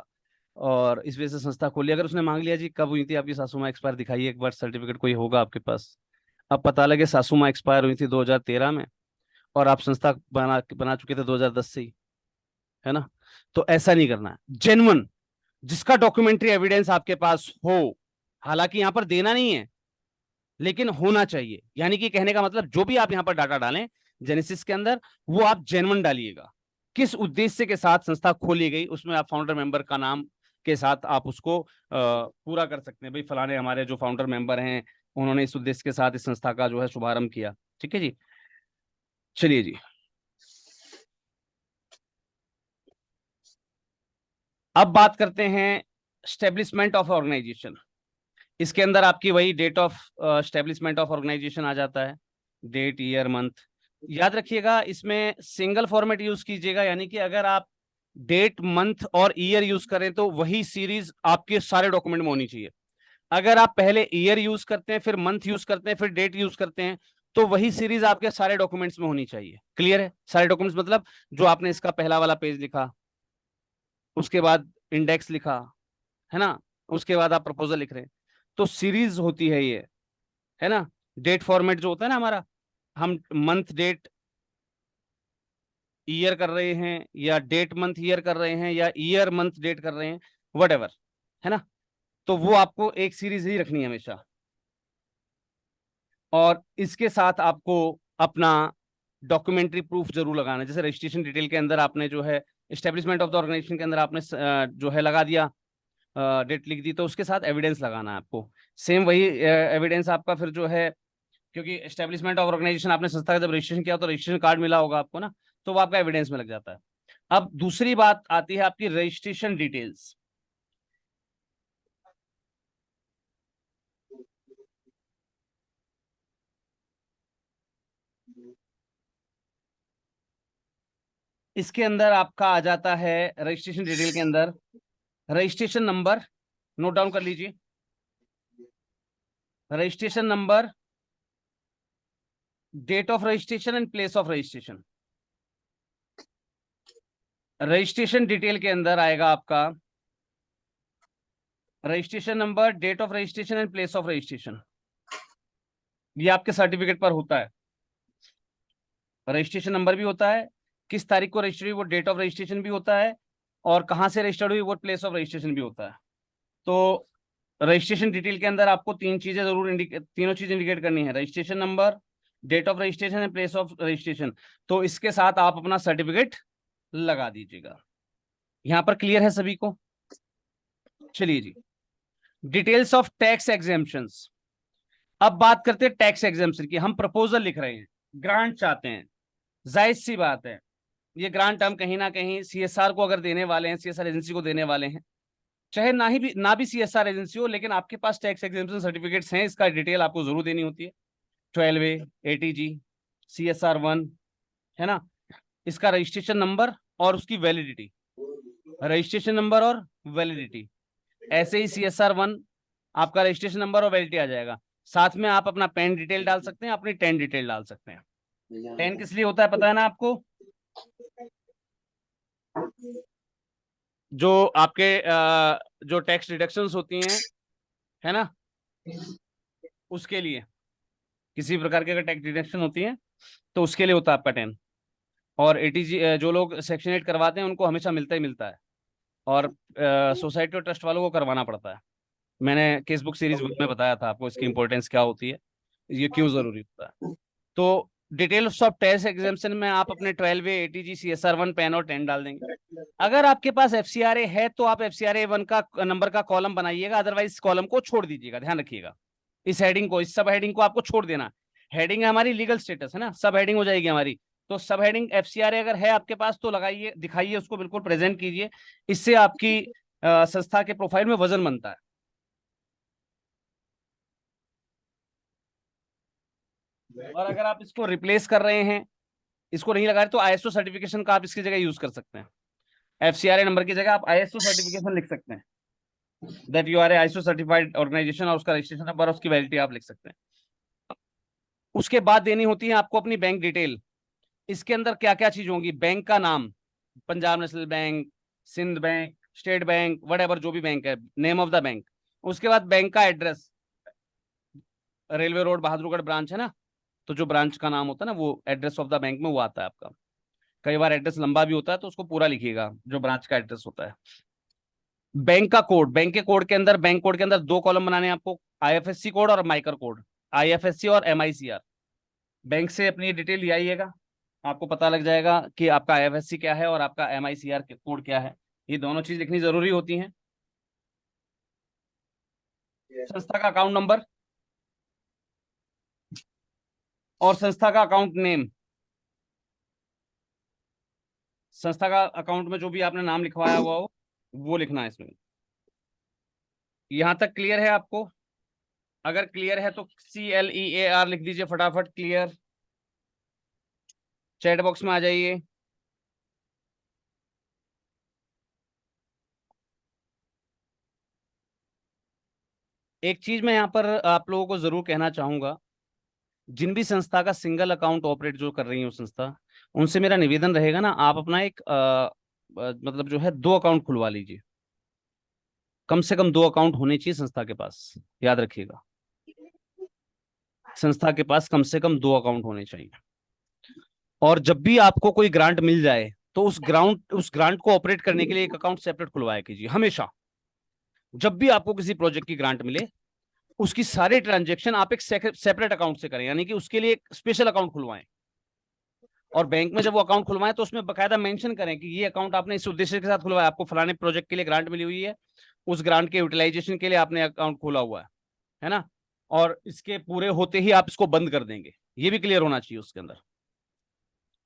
और इस वजह से संस्था खोली। अगर उसने मांग लिया जी कब हुई थी आपकी सासू माँ एक्सपायर, दिखाइए एक बर्थ सर्टिफिकेट कोई होगा आपके पास। अब पता लगे सासू माँ एक्सपायर हुई थी 2013 में और आप संस्था बना चुके थे 2010 से ही, है ना। तो ऐसा नहीं करना है। जेन्युइन जिसका डॉक्यूमेंट्री एविडेंस आपके पास हो, हालांकि यहां पर देना नहीं है लेकिन होना चाहिए, यानी कि कहने का मतलब जो भी आप यहां पर डाटा डालें जेनेसिस के अंदर वो आप जेन्युइन डालिएगा। किस उद्देश्य के साथ संस्था खोली गई उसमें आप फाउंडर मेंबर का नाम के साथ आप उसको पूरा कर सकते हैं, भाई फलाने हमारे जो फाउंडर मेंबर हैं उन्होंने इस उद्देश्य के साथ इस संस्था का जो है शुभारंभ किया, ठीक है जी। चलिए जी, अब बात करते हैं स्टेब्लिशमेंट ऑफ ऑर्गेनाइजेशन। इसके अंदर आपकी वही date of establishment of organisation आ जाता है, डेट ईयर मंथ। याद रखिएगा इसमें सिंगल फॉर्मेट यूज कीजिएगा, यानी कि अगर आप डेट मंथ और ईयर यूज करें तो वही सीरीज आपके सारे डॉक्यूमेंट में होनी चाहिए। अगर आप पहले ईयर यूज करते हैं फिर मंथ यूज करते हैं फिर डेट यूज करते हैं तो वही सीरीज आपके सारे डॉक्यूमेंट्स में होनी चाहिए। क्लियर है? सारे डॉक्यूमेंट्स मतलब जो आपने इसका पहला वाला पेज लिखा, उसके बाद इंडेक्स लिखा, है ना, उसके बाद आप प्रपोजल लिख रहे हैं, तो सीरीज होती है ये, है ना। डेट फॉर्मेट जो होता है ना हमारा, हम मंथ डेट ईयर कर रहे हैं या डेट मंथ ईयर कर रहे हैं या ईयर मंथ डेट कर रहे हैं, वट एवर, है ना। तो वो आपको एक सीरीज ही रखनी है हमेशा। और इसके साथ आपको अपना डॉक्यूमेंट्री प्रूफ जरूर लगाना है। जैसे रजिस्ट्रेशन डिटेल के अंदर आपने जो है एस्टेब्लिशमेंट ऑफ द ऑर्गेनाइजेशन के अंदर आपने जो है लगा दिया, डेट लिख दी, तो उसके साथ एविडेंस लगाना है आपको। सेम वही एविडेंस आपका फिर जो है, क्योंकि एस्टेब्लिशमेंट ऑफ ऑर्गेनाइजेशन आपने संस्था का जब रजिस्ट्रेशन किया तो रजिस्ट्रेशन कार्ड मिला होगा आपको ना, तो वो आपका एविडेंस में लग जाता है। अब दूसरी बात आती है आपकी रजिस्ट्रेशन डिटेल्स। इसके अंदर आपका आ जाता है रजिस्ट्रेशन डिटेल के अंदर रजिस्ट्रेशन नंबर, नोट डाउन कर लीजिए, registration number, date of registration and place of registration. Registration detail के अंदर आएगा आपका registration number, date of registration and place of registration. ये आपके सर्टिफिकेट पर होता है। रजिस्ट्रेशन नंबर भी होता है, किस तारीख को रजिस्टर हुई वो डेट ऑफ रजिस्ट्रेशन भी होता है, और कहाँ से रजिस्टर्ड हुई वो प्लेस ऑफ रजिस्ट्रेशन भी होता है। तो रजिस्ट्रेशन डिटेल के अंदर आपको तीनों चीज इंडिकेट करनी है, registration number, date of registration and place of registration. तो इसके साथ आप अपना सर्टिफिकेट लगा दीजिएगा। यहां पर क्लियर है सभी को? चलिए जी, डिटेल्स ऑफ टैक्स एग्जेम्पशंस। अब बात करते हैं टैक्स एग्जेम्पशन की। हम प्रपोजल लिख रहे हैं, ग्रांट चाहते हैं, जायज सी बात है। ये ग्रांट हम कहीं ना कहीं सीएसआर को अगर देने वाले हैं, सीएसआर एजेंसी को देने वाले हैं, चाहे ना भी सीएसआर एजेंसी हो, लेकिन आपके पास टैक्स एग्जेम्पशन सर्टिफिकेट्स हैं, इसका डिटेल आपको जरूर देनी होती है। 12A, ATG, CSR 1, है ना, इसका रजिस्ट्रेशन नंबर और उसकी वैलिडिटी, रजिस्ट्रेशन नंबर और वैलिडिटी। ऐसे ही CSR 1 आपका रजिस्ट्रेशन नंबर और वैलिडिटी आ जाएगा। साथ में आप अपना पैन डिटेल डाल सकते हैं, अपनी टेन डिटेल डाल सकते हैं। टेन किस लिए होता है पता है ना आपको? जो आपके जो टैक्स डिडक्शंस होती हैं, है ना, उसके लिए, किसी प्रकार की अगर टैक्स डिडक्शन होती है तो उसके लिए होता है आपका 10। और ATG जो लोग सेक्शन 8 करवाते हैं उनको हमेशा मिलता ही मिलता है, और सोसाइटी और ट्रस्ट वालों को करवाना पड़ता है। मैंने केस बुक सीरीज में बताया था आपको इसकी इंपॉर्टेंस क्या होती है। ये क्यों जरूरी होता है? तो डिटेल्स ऑफ टैक्स एग्जाम्पशन में आप अपने 12A ATG CSR 1 10 और 10 डाल देंगे। अगर आपके पास FCRA है तो आप FCRA 1 का नंबर का कॉलम बनाइएगा, अदरवाइज कॉलम को छोड़ दीजिएगा। ध्यान रखिएगा इस हेडिंग को, इस सब हेडिंग को आपको छोड़ देना। हेडिंग है हमारी लीगल स्टेटस है ना, सब हेडिंग हो जाएगी हमारी। तो सब हेडिंग FCRA अगर है आपके पास तो लगाइए, दिखाइए उसको, बिल्कुल प्रेजेंट कीजिए। इससे आपकी संस्था के प्रोफाइल में वजन बनता है। और अगर आप इसको रिप्लेस कर रहे हैं, इसको नहीं लगा रहे, तो ISO सर्टिफिकेशन का आप इसकी जगह यूज कर सकते हैं। FCRA नंबर की जगह आप ISO सर्टिफिकेशन लिख सकते हैं, that you are a ISO certified organisation, और उसका रजिस्ट्रेशन नंबर, उसकी वैलिडिटी आप लिख सकते हैं। उसके बाद देनी होती है आपको अपनी बैंक डिटेल। इसके अंदर क्या क्या चीज होंगी? बैंक का नाम, Punjab National Bank, Sindh Bank, State Bank, what जो भी बैंक है, नेम ऑफ द बैंक। उसके बाद बैंक का address, railway road Bahadurgarh branch है ना, तो जो ब्रांच का नाम होता है ना, वो एड्रेस ऑफ द बैंक में वो आता है आपका। कई बार एड्रेस लंबा भी होता है तो उसको पूरा लिखिएगा जो ब्रांच का एड्रेस होता है। बैंक का कोड, बैंक के कोड के अंदर, बैंक कोड के अंदर 2 कॉलम बनाने हैं आपको, IFSC कोड और माइकर कोड। IFSC और MICR। बैंक से अपनी डिटेल ले आइएगा, आपको पता लग जाएगा कि आपका IFSC क्या है और आपका MICR कोड क्या है। ये दोनों चीज लिखनी जरूरी होती हैं। संस्था का अकाउंट नंबर और संस्था का अकाउंट नेम। संस्था का अकाउंट में जो भी आपने नाम लिखवाया हुआ हो वो लिखना है इसमें। यहां तक क्लियर है आपको? अगर क्लियर है तो CLEAR लिख दीजिए फटाफट, क्लियर। चैट बॉक्स में आ जाइए। एक चीज मैं यहाँ पर आप लोगों को जरूर कहना चाहूंगा, जिन भी संस्था का सिंगल अकाउंट ऑपरेट जो कर रही है संस्था, उनसे मेरा निवेदन रहेगा ना, आप अपना एक मतलब जो है 2 अकाउंट खुलवा लीजिए। कम से कम 2 अकाउंट होने चाहिए संस्था के पास, याद रखिएगा। संस्था के पास कम से कम 2 अकाउंट होने चाहिए। और जब भी आपको कोई ग्रांट मिल जाए तो उस ग्रांट को ऑपरेट करने के लिए एक अकाउंट सेपरेट खुलवाया कीजिए हमेशा। जब भी आपको किसी प्रोजेक्ट की ग्रांट मिले, उसकी सारे ट्रांजेक्शन आप एक सेपरेट अकाउंट से करें, यानी कि उसके लिए एक स्पेशल अकाउंट खुलवाएं। और बैंक में जब वो अकाउंट खुलवाएं तो उसमें बकायदा मेंशन करें कि ये अकाउंट आपने इस उद्देश्य के साथ खुलवाया, आपको फलाने प्रोजेक्ट के लिए ग्रांट मिली हुई है, उस ग्रांट के यूटिलाइजेशन के लिए आपने अकाउंट खोला हुआ है ना, और इसके पूरे होते ही आप इसको बंद कर देंगे। ये भी क्लियर होना चाहिए उसके अंदर,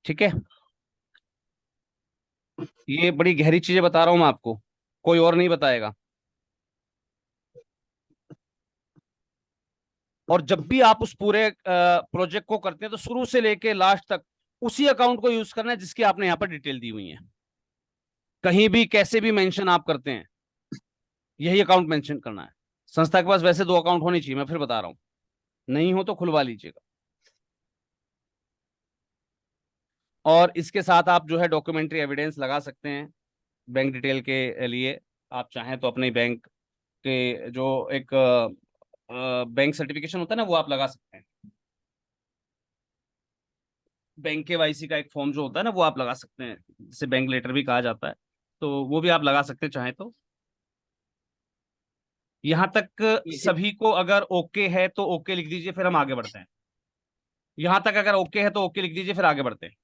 ठीक है? ये बड़ी गहरी चीजें बता रहा हूं मैं आपको, कोई और नहीं बताएगा। और जब भी आप उस पूरे प्रोजेक्ट को करते हैं तो शुरू से लेके लास्ट तक उसी अकाउंट को यूज करना है जिसकी आपने यहाँ पर डिटेल दी हुई है। कहीं भी कैसे भी मेंशन आप करते हैं, यही अकाउंट मेंशन करना है। संस्था के पास वैसे 2 अकाउंट होने चाहिए, मैं फिर बता रहा हूं, नहीं हो तो खुलवा लीजिएगा। और इसके साथ आप जो है डॉक्यूमेंट्री एविडेंस लगा सकते हैं बैंक डिटेल के लिए। आप चाहें तो अपने बैंक के जो एक बैंक सर्टिफिकेशन होता है ना, वो आप लगा सकते हैं। बैंक KYC का एक फॉर्म जो होता है ना, वो आप लगा सकते हैं, जिसे बैंक लेटर भी कहा जाता है, तो वो भी आप लगा सकते हैं चाहे तो। यहां तक सभी को अगर ओके है तो ओके लिख दीजिए, फिर हम आगे बढ़ते हैं। यहां तक अगर ओके है तो ओके लिख दीजिए, फिर आगे बढ़ते हैं।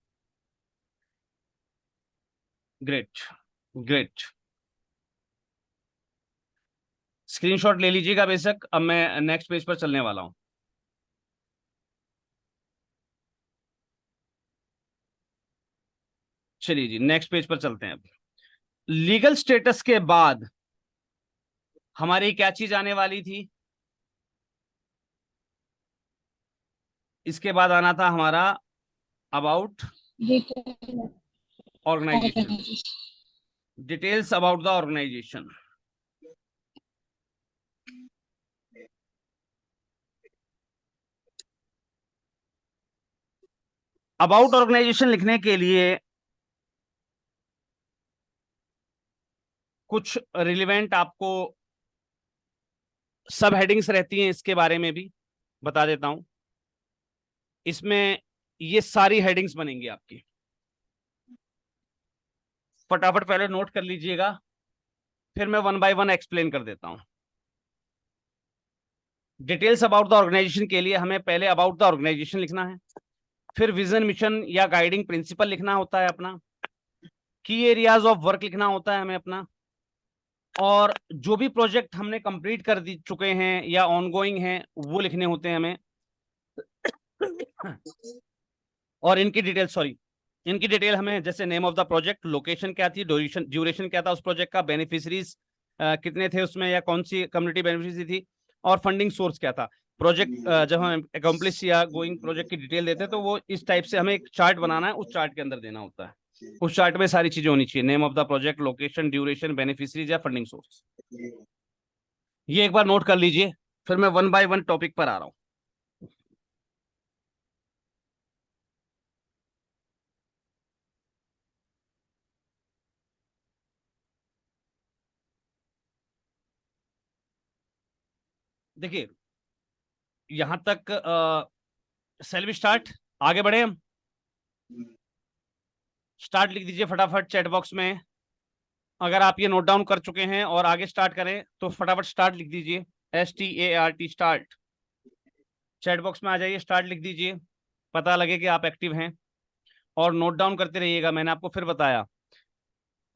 Great, great. स्क्रीनशॉट ले लीजिएगा बेशक, अब मैं नेक्स्ट पेज पर चलने वाला हूं। चलिए जी, नेक्स्ट पेज पर चलते हैं। अब लीगल स्टेटस के बाद हमारी क्या चीज आने वाली थी? इसके बाद आना था हमारा about organisation, details about the organisation. About organisation लिखने के लिए कुछ रिलेवेंट आपको सब हेडिंग्स रहती हैं, इसके बारे में भी बता देता हूं। इसमें ये सारी हेडिंग्स बनेंगी आपकी, फटाफट पहले नोट कर लीजिएगा, फिर मैं 1 बाय 1 एक्सप्लेन कर देता हूं। डिटेल्स अबाउट द ऑर्गेनाइजेशन के लिए हमें पहले अबाउट द ऑर्गेनाइजेशन लिखना है, फिर विजन मिशन या गाइडिंग प्रिंसिपल लिखना होता है अपना, की एरियाज ऑफ वर्क लिखना होता है हमें अपना, और जो भी प्रोजेक्ट हमने कंप्लीट कर दी चुके हैं या ऑनगोइंग हैं वो लिखने होते हैं हमें। और इनकी डिटेल, सॉरी, इनकी डिटेल हमें जैसे name of the project, location क्या थी, ड्यूरेशन ड्यूरेशन क्या था उस प्रोजेक्ट का, बेनिफिशरीज कितने थे उसमें या कौन सी कम्युनिटी बेनिफिशरी थी, और फंडिंग सोर्स क्या था। प्रोजेक्ट जब हम अकम्प्लिश या गोइंग प्रोजेक्ट की डिटेल देते हैं तो वो इस टाइप से हमें एक चार्ट बनाना है, उस चार्ट के अंदर देना होता है। उस चार्ट में सारी चीजें होनी चाहिए, name of the project, location, duration, beneficiaries या फंडिंग सोर्स। ये एक बार नोट कर लीजिए, फिर मैं वन बाय वन टॉपिक पर आ रहा हूं। देखिए यहां तक सेल्फ स्टार्ट, आगे बढ़े हम। स्टार्ट लिख दीजिए फटाफट चैट बॉक्स में। अगर आप ये नोट डाउन कर चुके हैं और आगे स्टार्ट करें तो फटाफट स्टार्ट लिख दीजिए, START स्टार्ट। चैट बॉक्स में आ जाइए, स्टार्ट लिख दीजिए, पता लगे कि आप एक्टिव हैं। और नोट डाउन करते रहिएगा, मैंने आपको फिर बताया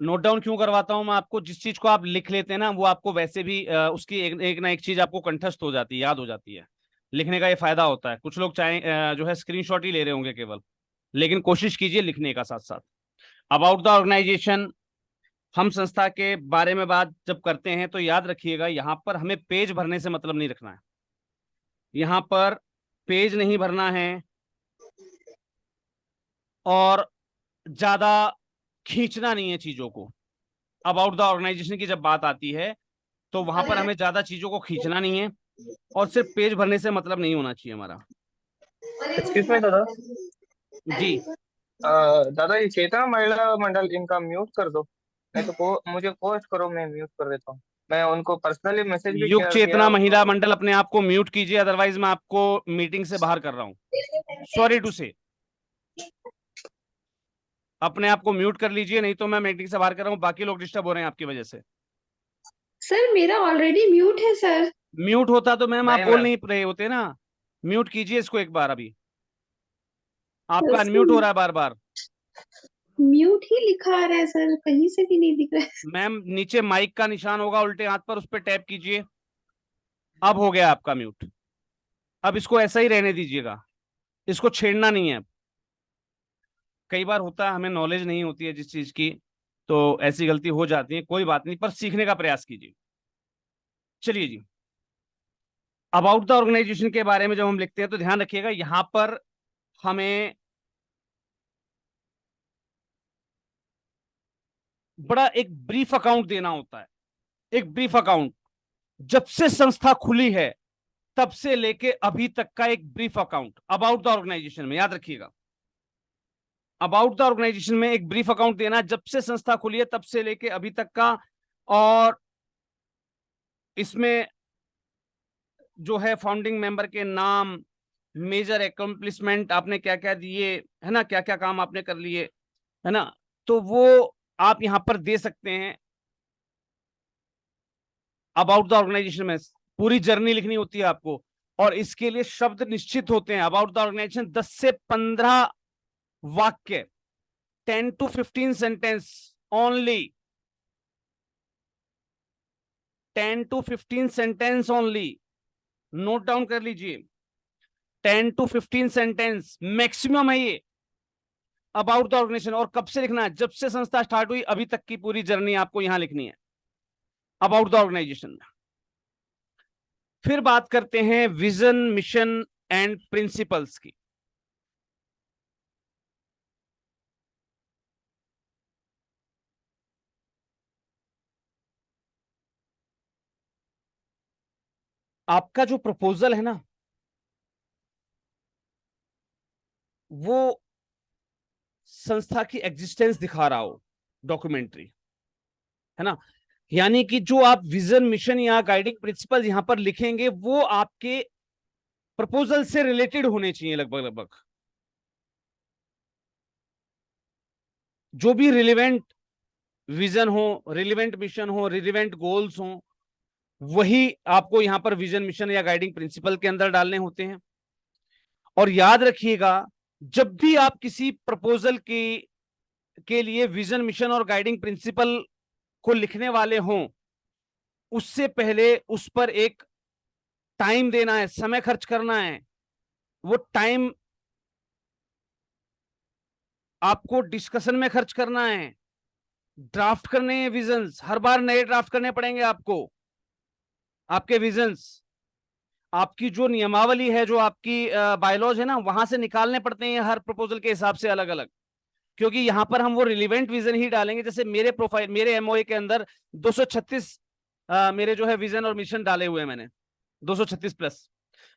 नोट डाउन क्यों करवाता हूं मैं आपको। जिस चीज को आप लिख लेते हैं ना वो आपको वैसे भी उसकी एक ना एक चीज आपको कंठस्थ हो जाती है, याद हो जाती है। लिखने का ये फायदा होता है। कुछ लोग चाहे जो है स्क्रीनशॉट ही ले रहे होंगे केवल, लेकिन कोशिश कीजिए लिखने का साथ साथ। अबाउट द ऑर्गेनाइजेशन, हम संस्था के बारे में बात जब करते हैं तो याद रखिएगा यहाँ पर हमें पेज भरने से मतलब नहीं रखना है। यहाँ पर पेज नहीं भरना है और ज्यादा खींचना नहीं है चीजों को। अबाउट द ऑर्गेनाइजेशन की जब बात आती है तो वहां पर हमें ज्यादा चीजों को खींचना नहीं है और सिर्फ पेज भरने से मतलब नहीं होना चाहिए हमारा। एक्सक्यूज मी दादा। जी दादा ये चेतना महिला मंडल इनका म्यूट कर दो, नहीं तो मुझे पोस्ट करो, मैं म्यूट कर देता हूँ। मैं उनको पर्सनली मैसेज भी युग कर दिया चेतना महिला उनको। मंडल अपने आप को म्यूट कीजिए, अदरवाइज मैं आपको मीटिंग से बाहर कर रहा हूँ। सॉरी टू से, अपने आप को म्यूट कर लीजिए, नहीं तो मैं मीटिंग से बाहर कर रहा हूँ, बाकी लोग डिस्टर्ब हो रहे हैं आपकी वजह से। सर मेरा ऑलरेडी म्यूट है सर। म्यूट होता तो मैम आप नहीं बोल मैम। नहीं रहे होते ना। म्यूट कीजिए इसको एक बार, अभी आपका अनम्यूट हो सर रहा है बार बार। म्यूट ही लिखा आ रहा है सर, कहीं से भी नहीं दिख रहा है। मैम नीचे माइक का निशान होगा उल्टे हाथ पर, उस पर टैप कीजिए, अब हो गया आपका म्यूट। अब इसको ऐसा ही रहने दीजिएगा, इसको छेड़ना नहीं है। कई बार होता है हमें नॉलेज नहीं होती है जिस चीज की, तो ऐसी गलती हो जाती है, कोई बात नहीं, पर सीखने का प्रयास कीजिए। चलिए जी, अबाउट द ऑर्गेनाइजेशन के बारे में जब हम लिखते हैं तो ध्यान रखिएगा यहां पर हमें बड़ा एक ब्रीफ अकाउंट देना होता है। एक ब्रीफ अकाउंट, जब से संस्था खुली है तब से लेके अभी तक का एक brief account about the organisation में, याद रखिएगा। अबाउट द ऑर्गेनाइजेशन में एक ब्रीफ अकाउंट देना, जब से संस्था खुली है तब से लेके अभी तक का। और इसमें जो है फाउंडिंग मेंबर के नाम, मेजर अकम्प्लिशमेंट आपने क्या क्या दिए, है ना, क्या क्या काम आपने कर लिए, है ना, तो वो आप यहां पर दे सकते हैं। अबाउट द ऑर्गेनाइजेशन में पूरी जर्नी लिखनी होती है आपको, और इसके लिए शब्द निश्चित होते हैं। अबाउट द ऑर्गेनाइजेशन 10 से 15 वाक्य, 10 to 15 sentence only, 10 to 15 sentence only. Note down कर लीजिए, 10 to 15 सेंटेंस मैक्सिमम है ये अबाउट द ऑर्गेनाइजेशन। और कब से लिखना है, जब से संस्था स्टार्ट हुई अभी तक की पूरी जर्नी आपको यहां लिखनी है अबाउट द ऑर्गेनाइजेशन में। फिर बात करते हैं विजन, मिशन एंड प्रिंसिपल्स की। आपका जो प्रपोजल है ना वो संस्था की एग्जिस्टेंस दिखा रहा हो, डॉक्यूमेंट्री, है ना। यानी कि जो आप विजन, मिशन या गाइडिंग प्रिंसिपल यहां पर लिखेंगे वो आपके प्रपोजल से रिलेटेड होने चाहिए लगभग लगभग। जो भी रिलेवेंट विजन हो, रिलेवेंट मिशन हो, रिलेवेंट गोल्स हो, वही आपको यहां पर विजन मिशन या गाइडिंग प्रिंसिपल के अंदर डालने होते हैं। और याद रखिएगा, जब भी आप किसी प्रपोजल के लिए विजन मिशन और गाइडिंग प्रिंसिपल को लिखने वाले हों, उससे पहले उस पर एक टाइम देना है, समय खर्च करना है। वो टाइम आपको डिस्कशन में खर्च करना है, ड्राफ्ट करने हैं विजन्स, हर बार नए ड्राफ्ट करने पड़ेंगे आपको आपके विजन्स। आपकी जो नियमावली है, जो आपकी बायलॉज है ना, वहां से निकालने पड़ते हैं हर प्रपोजल के हिसाब से अलग अलग। क्योंकि यहां पर हम वो रिलेवेंट विजन ही डालेंगे। जैसे मेरे प्रोफाइल, मेरे एमओए के अंदर 236 मेरे जो है विजन और मिशन डाले हुए हैं मैंने, 236 प्लस।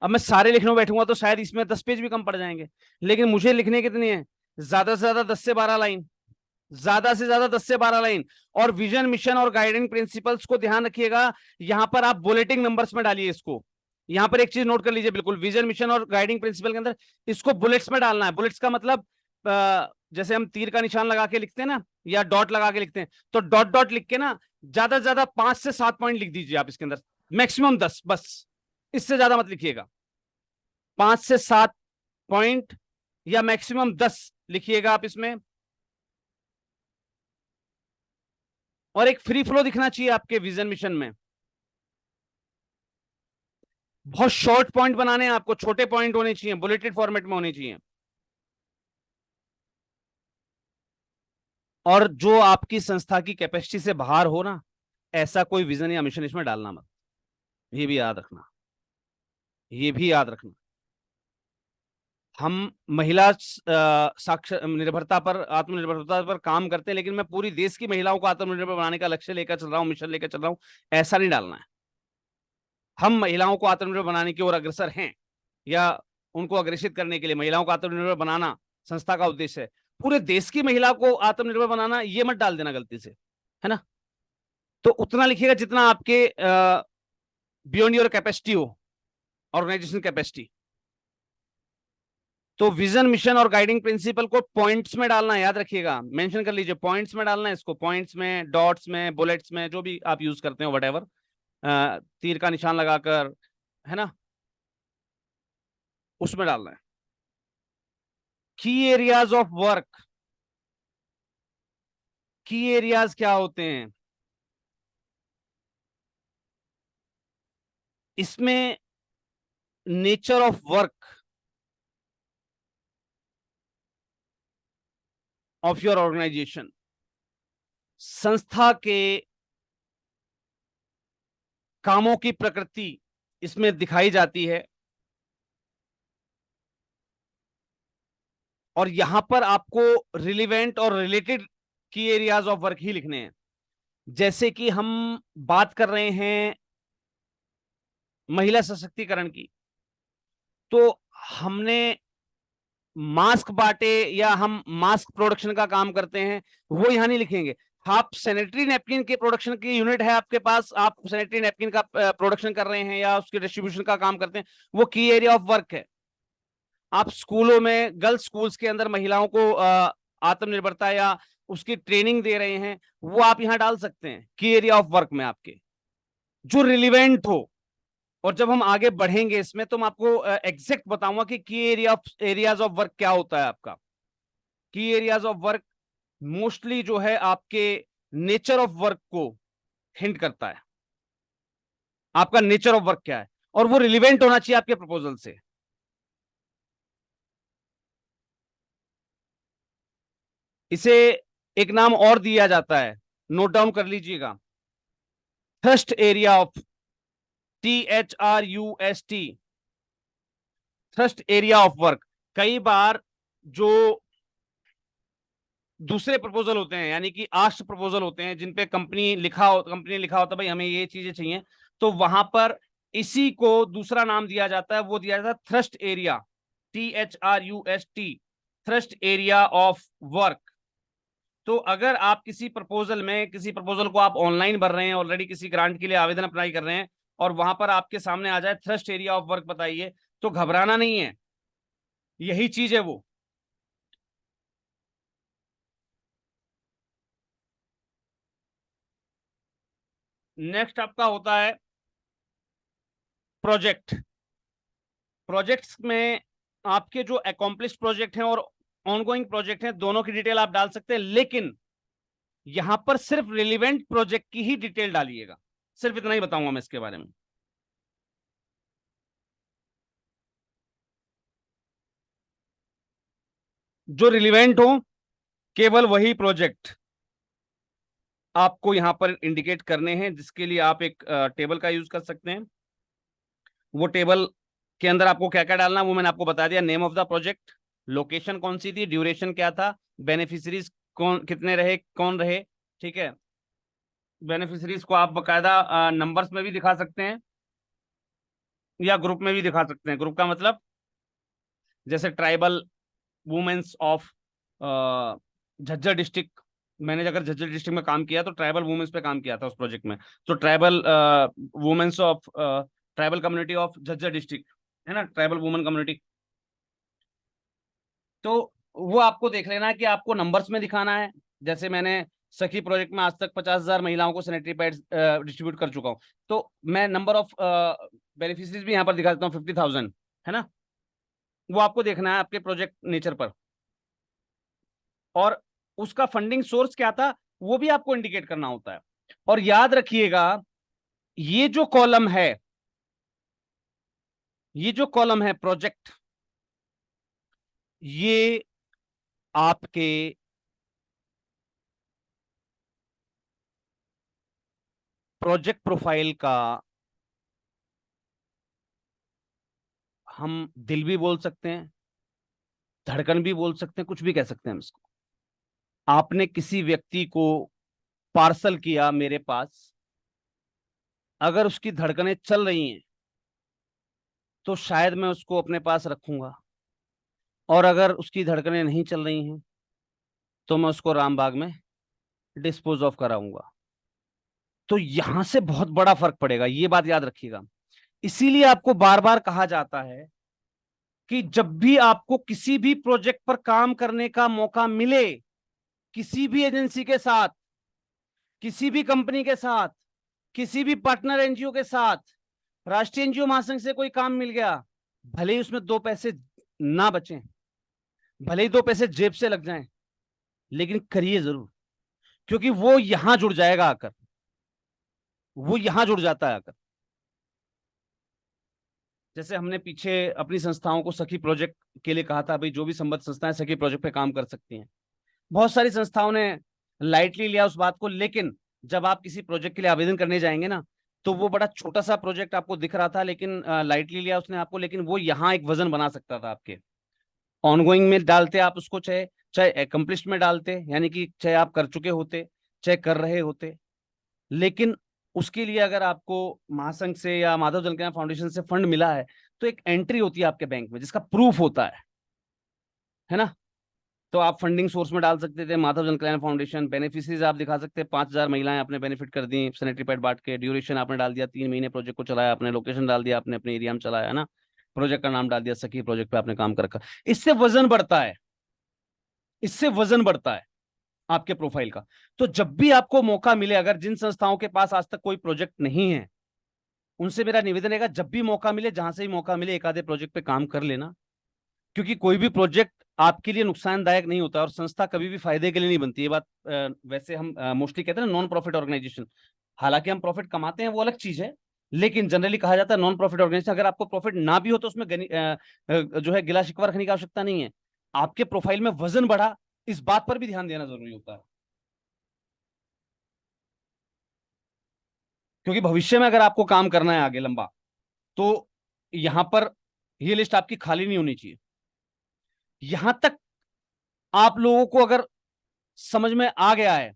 अब मैं सारे लिखने में बैठूंगा तो शायद इसमें 10 पेज भी कम पड़ जाएंगे, लेकिन मुझे लिखने कितने हैं, ज्यादा से ज्यादा 10 से 12 लाइन, ज्यादा से ज्यादा 10 से 12 लाइन। और विजन मिशन और गाइडिंग प्रिंसिपल्स को ध्यान रखिएगा, यहां पर आप बुलेटिंग नंबर्स में डालिए इसको। यहां पर एक चीज नोट कर लीजिए, बिल्कुल विजन मिशन और गाइडिंग प्रिंसिपल के अंदर इसको बुलेट्स में डालना है। बुलेट्स का मतलब जैसे हम तीर का निशान लगा के लिखते हैं ना, या डॉट लगा के लिखते हैं, तो डॉट डॉट लिख के ना ज्यादा से ज्यादा 5 से 7 पॉइंट लिख दीजिए आप इसके अंदर, मैक्सिमम 10, बस इससे ज्यादा मत लिखिएगा। 5 से 7 पॉइंट या मैक्सिमम 10 लिखिएगा आप इसमें। और एक फ्री फ्लो दिखना चाहिए आपके विजन मिशन में। बहुत शॉर्ट पॉइंट बनाने हैं आपको, छोटे पॉइंट होने चाहिए, बुलेटेड फॉर्मेट में होने चाहिए। और जो आपकी संस्था की कैपेसिटी से बाहर हो ना, ऐसा कोई विजन या मिशन इसमें डालना मत। ये भी याद रखना, ये भी याद रखना। हम महिला साक्षर निर्भरता पर, आत्मनिर्भरता पर काम करते हैं, लेकिन मैं पूरी देश की महिलाओं को आत्मनिर्भर बनाने का लक्ष्य लेकर चल रहा हूं, मिशन लेकर चल रहा हूं, ऐसा नहीं डालना है। हम महिलाओं को आत्मनिर्भर बनाने की ओर अग्रसर हैं, या उनको अग्रेसित करने के लिए महिलाओं को आत्मनिर्भर बनाना संस्था का उद्देश्य है। पूरे देश की महिला को आत्मनिर्भर बनाना, ये मत डाल देना गलती से, है ना। तो उतना लिखिएगा जितना आपके बियॉन्ड योर कैपेसिटी हो, ऑर्गेनाइजेशन कैपेसिटी। तो विजन मिशन और गाइडिंग प्रिंसिपल को पॉइंट्स में डालना है, याद रखिएगा, मेंशन कर लीजिए, पॉइंट्स में डालना है इसको, पॉइंट्स में, डॉट्स में, बुलेट्स में, जो भी आप यूज करते हो, वट तीर का निशान लगाकर, है ना, उसमें डालना है। Key areas of work, key areas क्या होते हैं इसमें? Nature of work of your organisation, संस्था के कामों की प्रकृति इसमें दिखाई जाती है। और यहां पर आपको रिलेवेंट और रिलेटेड की एरियाज ऑफ वर्क ही लिखने हैं। जैसे कि हम बात कर रहे हैं महिला सशक्तिकरण की, तो हमने मास्क बांटे या हम मास्क प्रोडक्शन का काम करते हैं, वो यहां नहीं लिखेंगे। आप सैनिटरी नैपकिन के प्रोडक्शन की यूनिट है आपके पास, आप सैनिटरी नैपकिन का प्रोडक्शन कर रहे हैं या उसके डिस्ट्रीब्यूशन का काम करते हैं, वो की एरिया ऑफ वर्क है। आप स्कूलों में, गर्ल्स स्कूल्स के अंदर महिलाओं को आत्मनिर्भरता या उसकी ट्रेनिंग दे रहे हैं, वो आप यहां डाल सकते हैं की एरिया ऑफ वर्क में आपके, जो रिलीवेंट हो। और जब हम आगे बढ़ेंगे इसमें, तो मैं आपको एग्जैक्ट बताऊंगा कि की एरियाज ऑफ वर्क क्या होता है आपका। की एरियाज ऑफ वर्क मोस्टली जो है आपके नेचर ऑफ वर्क को हिंट करता है, आपका नेचर ऑफ वर्क क्या है, और वो रिलीवेंट होना चाहिए आपके प्रपोजल से। इसे एक नाम और दिया जाता है, नोट डाउन कर लीजिएगा, thrust area of, THRUST, thrust area of work. कई बार जो दूसरे प्रपोजल होते हैं, यानी कि आस्ट प्रपोजल होते हैं, जिन पे कंपनी लिखा होता है भाई हमें ये चीजें चाहिए, तो वहां पर इसी को दूसरा नाम दिया जाता है, वो दिया जाता है thrust area, THRUST, thrust area of work. तो अगर आप किसी प्रपोजल में, किसी प्रपोजल को आप ऑनलाइन भर रहे हैं, ऑलरेडी किसी ग्रांट के लिए आवेदन अप्लाई कर रहे हैं, और वहां पर आपके सामने आ जाए थ्रस्ट एरिया ऑफ वर्क बताइए, तो घबराना नहीं है, यही चीज है वो। नेक्स्ट आपका होता है प्रोजेक्ट, प्रोजेक्ट्स में आपके जो अकॉम्प्लिश प्रोजेक्ट हैं और ऑनगोइंग प्रोजेक्ट हैं, दोनों की डिटेल आप डाल सकते हैं, लेकिन यहां पर सिर्फ रिलेवेंट प्रोजेक्ट की ही डिटेल डालिएगा। सिर्फ इतना ही बताऊंगा मैं इसके बारे में। जो रिलेवेंट हो केवल वही प्रोजेक्ट आपको यहां पर इंडिकेट करने हैं, जिसके लिए आप एक टेबल का यूज कर सकते हैं। वो टेबल के अंदर आपको क्या क्या डालना है वो मैंने आपको बता दिया। Name of the project, location कौन सी थी, ड्यूरेशन क्या था, बेनिफिशरीज कौन कितने रहे, कौन रहे, ठीक है। बेनिफिशरीज को आप बकायदा नंबर्स में भी दिखा सकते हैं या ग्रुप में भी दिखा सकते हैं। ग्रुप का मतलब जैसे tribal womens of Jhajjar district, मैंने अगर झज्जर डिस्ट्रिक्ट में काम किया तो ट्राइबल वुमेन्स पे काम किया था उस प्रोजेक्ट में, तो tribal womens of tribal community of Jhajjar district, है ना, ट्राइबल वुमेन कम्युनिटी। तो वो आपको देख लेना है कि आपको नंबर्स में दिखाना है। जैसे मैंने सखी प्रोजेक्ट में आज तक 50,000 महिलाओं को सैनिटरी पैड्स डिस्ट्रीब्यूट कर चुका हूँ, तो मैं नंबर ऑफ बेनिफिशरीज भी यहाँ पर दिखा देता हूँ, 50,000, है ना। वो आपको देखना है आपके प्रोजेक्ट नेचर पर। और उसका फंडिंग सोर्स क्या था वो भी आपको इंडिकेट करना होता है। और याद रखिएगा, ये जो कॉलम है, ये जो कॉलम है प्रोजेक्ट, ये आपके प्रोजेक्ट प्रोफाइल का, हम दिल भी बोल सकते हैं, धड़कन भी बोल सकते हैं, कुछ भी कह सकते हैं हम इसको। आपने किसी व्यक्ति को पार्सल किया मेरे पास, अगर उसकी धड़कनें चल रही हैं तो शायद मैं उसको अपने पास रखूंगा, और अगर उसकी धड़कनें नहीं चल रही हैं तो मैं उसको रामबाग में डिस्पोज ऑफ कराऊंगा। तो यहां से बहुत बड़ा फर्क पड़ेगा, ये बात याद रखिएगा। इसीलिए आपको बार बार कहा जाता है कि जब भी आपको किसी भी प्रोजेक्ट पर काम करने का मौका मिले, किसी भी एजेंसी के साथ, किसी भी कंपनी के साथ, किसी भी पार्टनर एनजीओ के साथ, राष्ट्रीय एनजीओ महासंघ से कोई काम मिल गया, भले ही उसमें दो पैसे ना बचें, भले ही दो पैसे जेब से लग जाएं, लेकिन करिए जरूर, क्योंकि वो यहां जुड़ जाएगा आकर, वो यहां जुड़ जाता है आकर। जैसे हमने पीछे अपनी संस्थाओं को सखी प्रोजेक्ट के लिए कहा था, भाई जो भी संबद्ध संस्थाएं सखी प्रोजेक्ट पे काम कर सकती हैं। बहुत सारी संस्थाओं ने लाइटली लिया उस बात को, लेकिन जब आप किसी प्रोजेक्ट के लिए आवेदन करने जाएंगे ना, तो वो बड़ा छोटा सा प्रोजेक्ट आपको दिख रहा था, लेकिन लाइटली लिया उसने आपको, लेकिन वो यहाँ एक वजन बना सकता था आपके। ऑनगोइंग में डालते आप उसको, चाहे चाहे एकम्प्लिश्ड में डालते, यानी कि चाहे आप कर चुके होते चाहे कर रहे होते, लेकिन उसके लिए अगर आपको महासंघ से या माधव जल कल्याण फाउंडेशन से फंड मिला है, तो एक एंट्री होती है आपके बैंक में जिसका प्रूफ होता है ना। तो आप फंडिंग सोर्स में डाल सकते थे माधव जन कल्याण फाउंडेशन, बेनिफिशरीज आप दिखा सकते हैं 5,000 महिलाएं आपने बेनिफिट कर दी सैनिटरी पैड बांट के, ड्यूरेशन आपने डाल दिया 3 महीने प्रोजेक्ट को चलाया आपने, लोकेशन डाल दिया आपने अपने एरिया में चलाया, है ना, प्रोजेक्ट का नाम डाल दिया, सखी प्रोजेक्ट पे आपने काम कर रखा। इससे वजन बढ़ता है, इससे वजन बढ़ता है आपके प्रोफाइल का। तो जब भी आपको मौका मिले, अगर जिन संस्थाओं के पास आज तक कोई प्रोजेक्ट नहीं है, उनसे मेरा निवेदन रहेगा, जब भी मौका मिले, जहां से भी मौका मिले, एक आधे प्रोजेक्ट पे काम कर लेना। क्योंकि कोई भी प्रोजेक्ट आपके लिए नुकसानदायक नहीं होता, और संस्था कभी भी फायदे के लिए नहीं बनती। ये बात वैसे हम मोस्टली कहते हैं ना, नॉन प्रॉफिट ऑर्गेनाइजेशन, हालांकि हम प्रॉफिट कमाते हैं वो अलग चीज है, लेकिन जनरली कहा जाता है नॉन प्रॉफिट ऑर्गेनाइजेशन। अगर आपको प्रॉफिट ना भी हो तो उसमें जो है गिला शिकवा रखने की आवश्यकता नहीं है। आपके प्रोफाइल में वजन बढ़ा, इस बात पर भी ध्यान देना जरूरी होता है, क्योंकि भविष्य में अगर आपको काम करना है आगे लंबा, तो यहां पर ये लिस्ट आपकी खाली नहीं होनी चाहिए। यहां तक आप लोगों को अगर समझ में आ गया है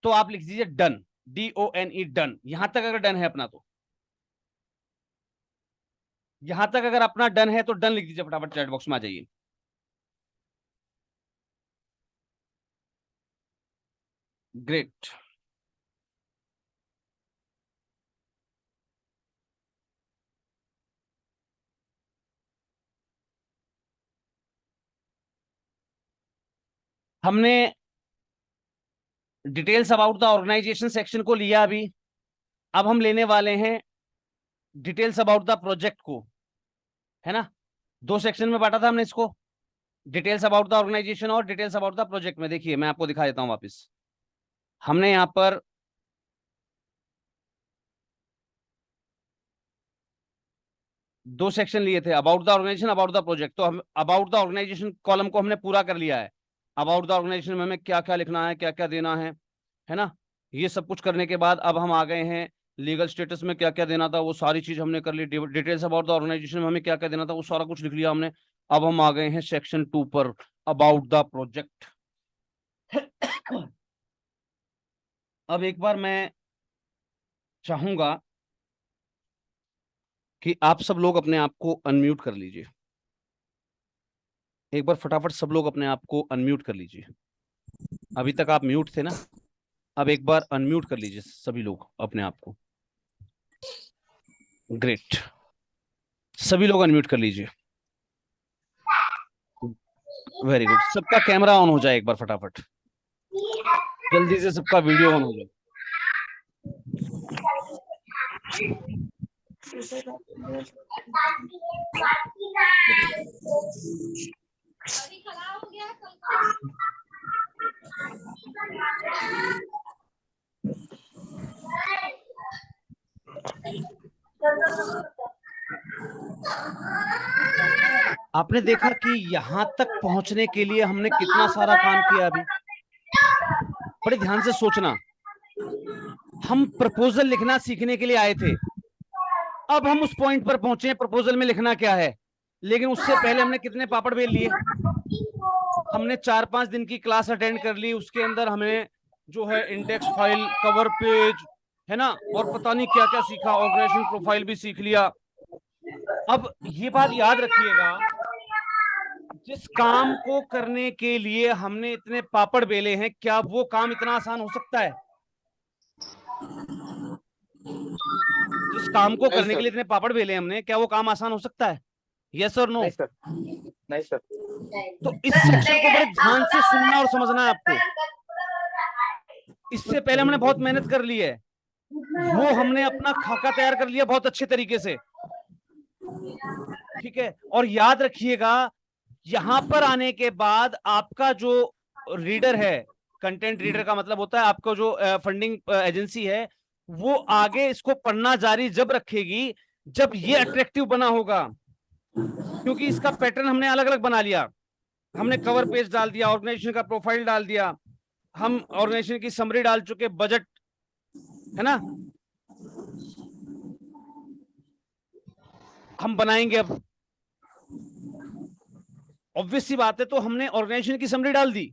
तो आप लिख दीजिए डन, DONE, डन। यहां तक अगर डन है अपना, तो यहां तक अगर अपना डन है तो डन लिख दीजिए फटाफट, चैट बॉक्स में आ जाइए। ग्रेट। हमने details about the organisation section को लिया अभी। अब हम लेने वाले हैं डिटेल्स अबाउट द प्रोजेक्ट को, है ना, 2 सेक्शन में बांटा था हमने इसको, डिटेल्स अबाउट द ऑर्गेनाइजेशन और डिटेल्स अबाउट द प्रोजेक्ट में। देखिए मैं आपको दिखा देता हूं वापस, हमने यहां पर 2 सेक्शन लिए थे, about the organisation, about the project. तो हम अबाउट द ऑर्गेनाइजेशन कॉलम को हमने पूरा कर लिया है। अबाउट द ऑर्गेनाइजेशन में हमें क्या क्या लिखना है, क्या क्या देना है ना, ये सब कुछ करने के बाद अब हम आ गए हैं लीगल स्टेटस में क्या क्या देना था वो सारी चीज हमने कर ली। डिटेल्स अबाउट द ऑर्गेनाइजेशन में हमें क्या क्या देना था वो सारा कुछ लिख लिया हमने। अब हम आ गए हैं सेक्शन 2 पर, अबाउट द प्रोजेक्ट। अब एक बार मैं चाहूंगा कि आप सब लोग अपने आप को अनम्यूट कर लीजिए। एक बार फटाफट सब लोग अपने आप को अनम्यूट कर लीजिए। अभी तक आप म्यूट थे ना, अब एक बार अनम्यूट कर लीजिए सभी लोग अपने आप को। ग्रेट, सभी लोग अनम्यूट कर लीजिए। वेरी गुड, सबका कैमरा ऑन हो जाए एक बार फटाफट, जल्दी से सबका वीडियो ऑन हो जाए। आपने देखा कि यहां तक पहुंचने के लिए हमने कितना सारा काम किया। अभी बड़े ध्यान से सोचना, हम प्रपोजल लिखना सीखने के लिए आए थे, अब हम उस पॉइंट पर पहुंचे प्रपोजल में लिखना क्या है। लेकिन उससे पहले हमने कितने पापड़ बेल लिए। हमने 4-5 दिन की क्लास अटेंड कर ली, उसके अंदर हमें जो है इंडेक्स फाइल, कवर पेज, है ना, और पता नहीं क्या क्या सीखा, ऑर्गेनाइजेशन प्रोफाइल भी सीख लिया। अब ये बात याद रखिएगा, जिस काम को करने के लिए हमने इतने पापड़ बेले हैं, क्या वो काम इतना आसान हो सकता है? जिस काम को नहीं करने के सर, लिए इतने पापड़ बेले हमने, क्या वो काम आसान हो सकता है? यस और नो? नहीं सर, नहीं सर। तो इस सेक्शन को बड़े ध्यान से सुनना और समझना है आपको। इससे पहले हमने बहुत मेहनत कर ली है, वो हमने अपना खाका तैयार कर लिया बहुत अच्छे तरीके से, ठीक है। और याद रखिएगा, यहां पर आने के बाद आपका जो रीडर है, कंटेंट रीडर का मतलब होता है आपको जो फंडिंग एजेंसी है, वो आगे इसको पढ़ना जारी जब रखेगी जब ये अट्रैक्टिव बना होगा। क्योंकि इसका पैटर्न हमने अलग अलग बना लिया, हमने कवर पेज डाल दिया, ऑर्गेनाइजेशन का प्रोफाइल डाल दिया, हम ऑर्गेनाइजेशन की समरी डाल चुके, बजट, है ना, हम बनाएंगे। अब ऑब्वियस सी बात है, तो हमने ऑर्गेनाइजेशन की समरी डाल दी,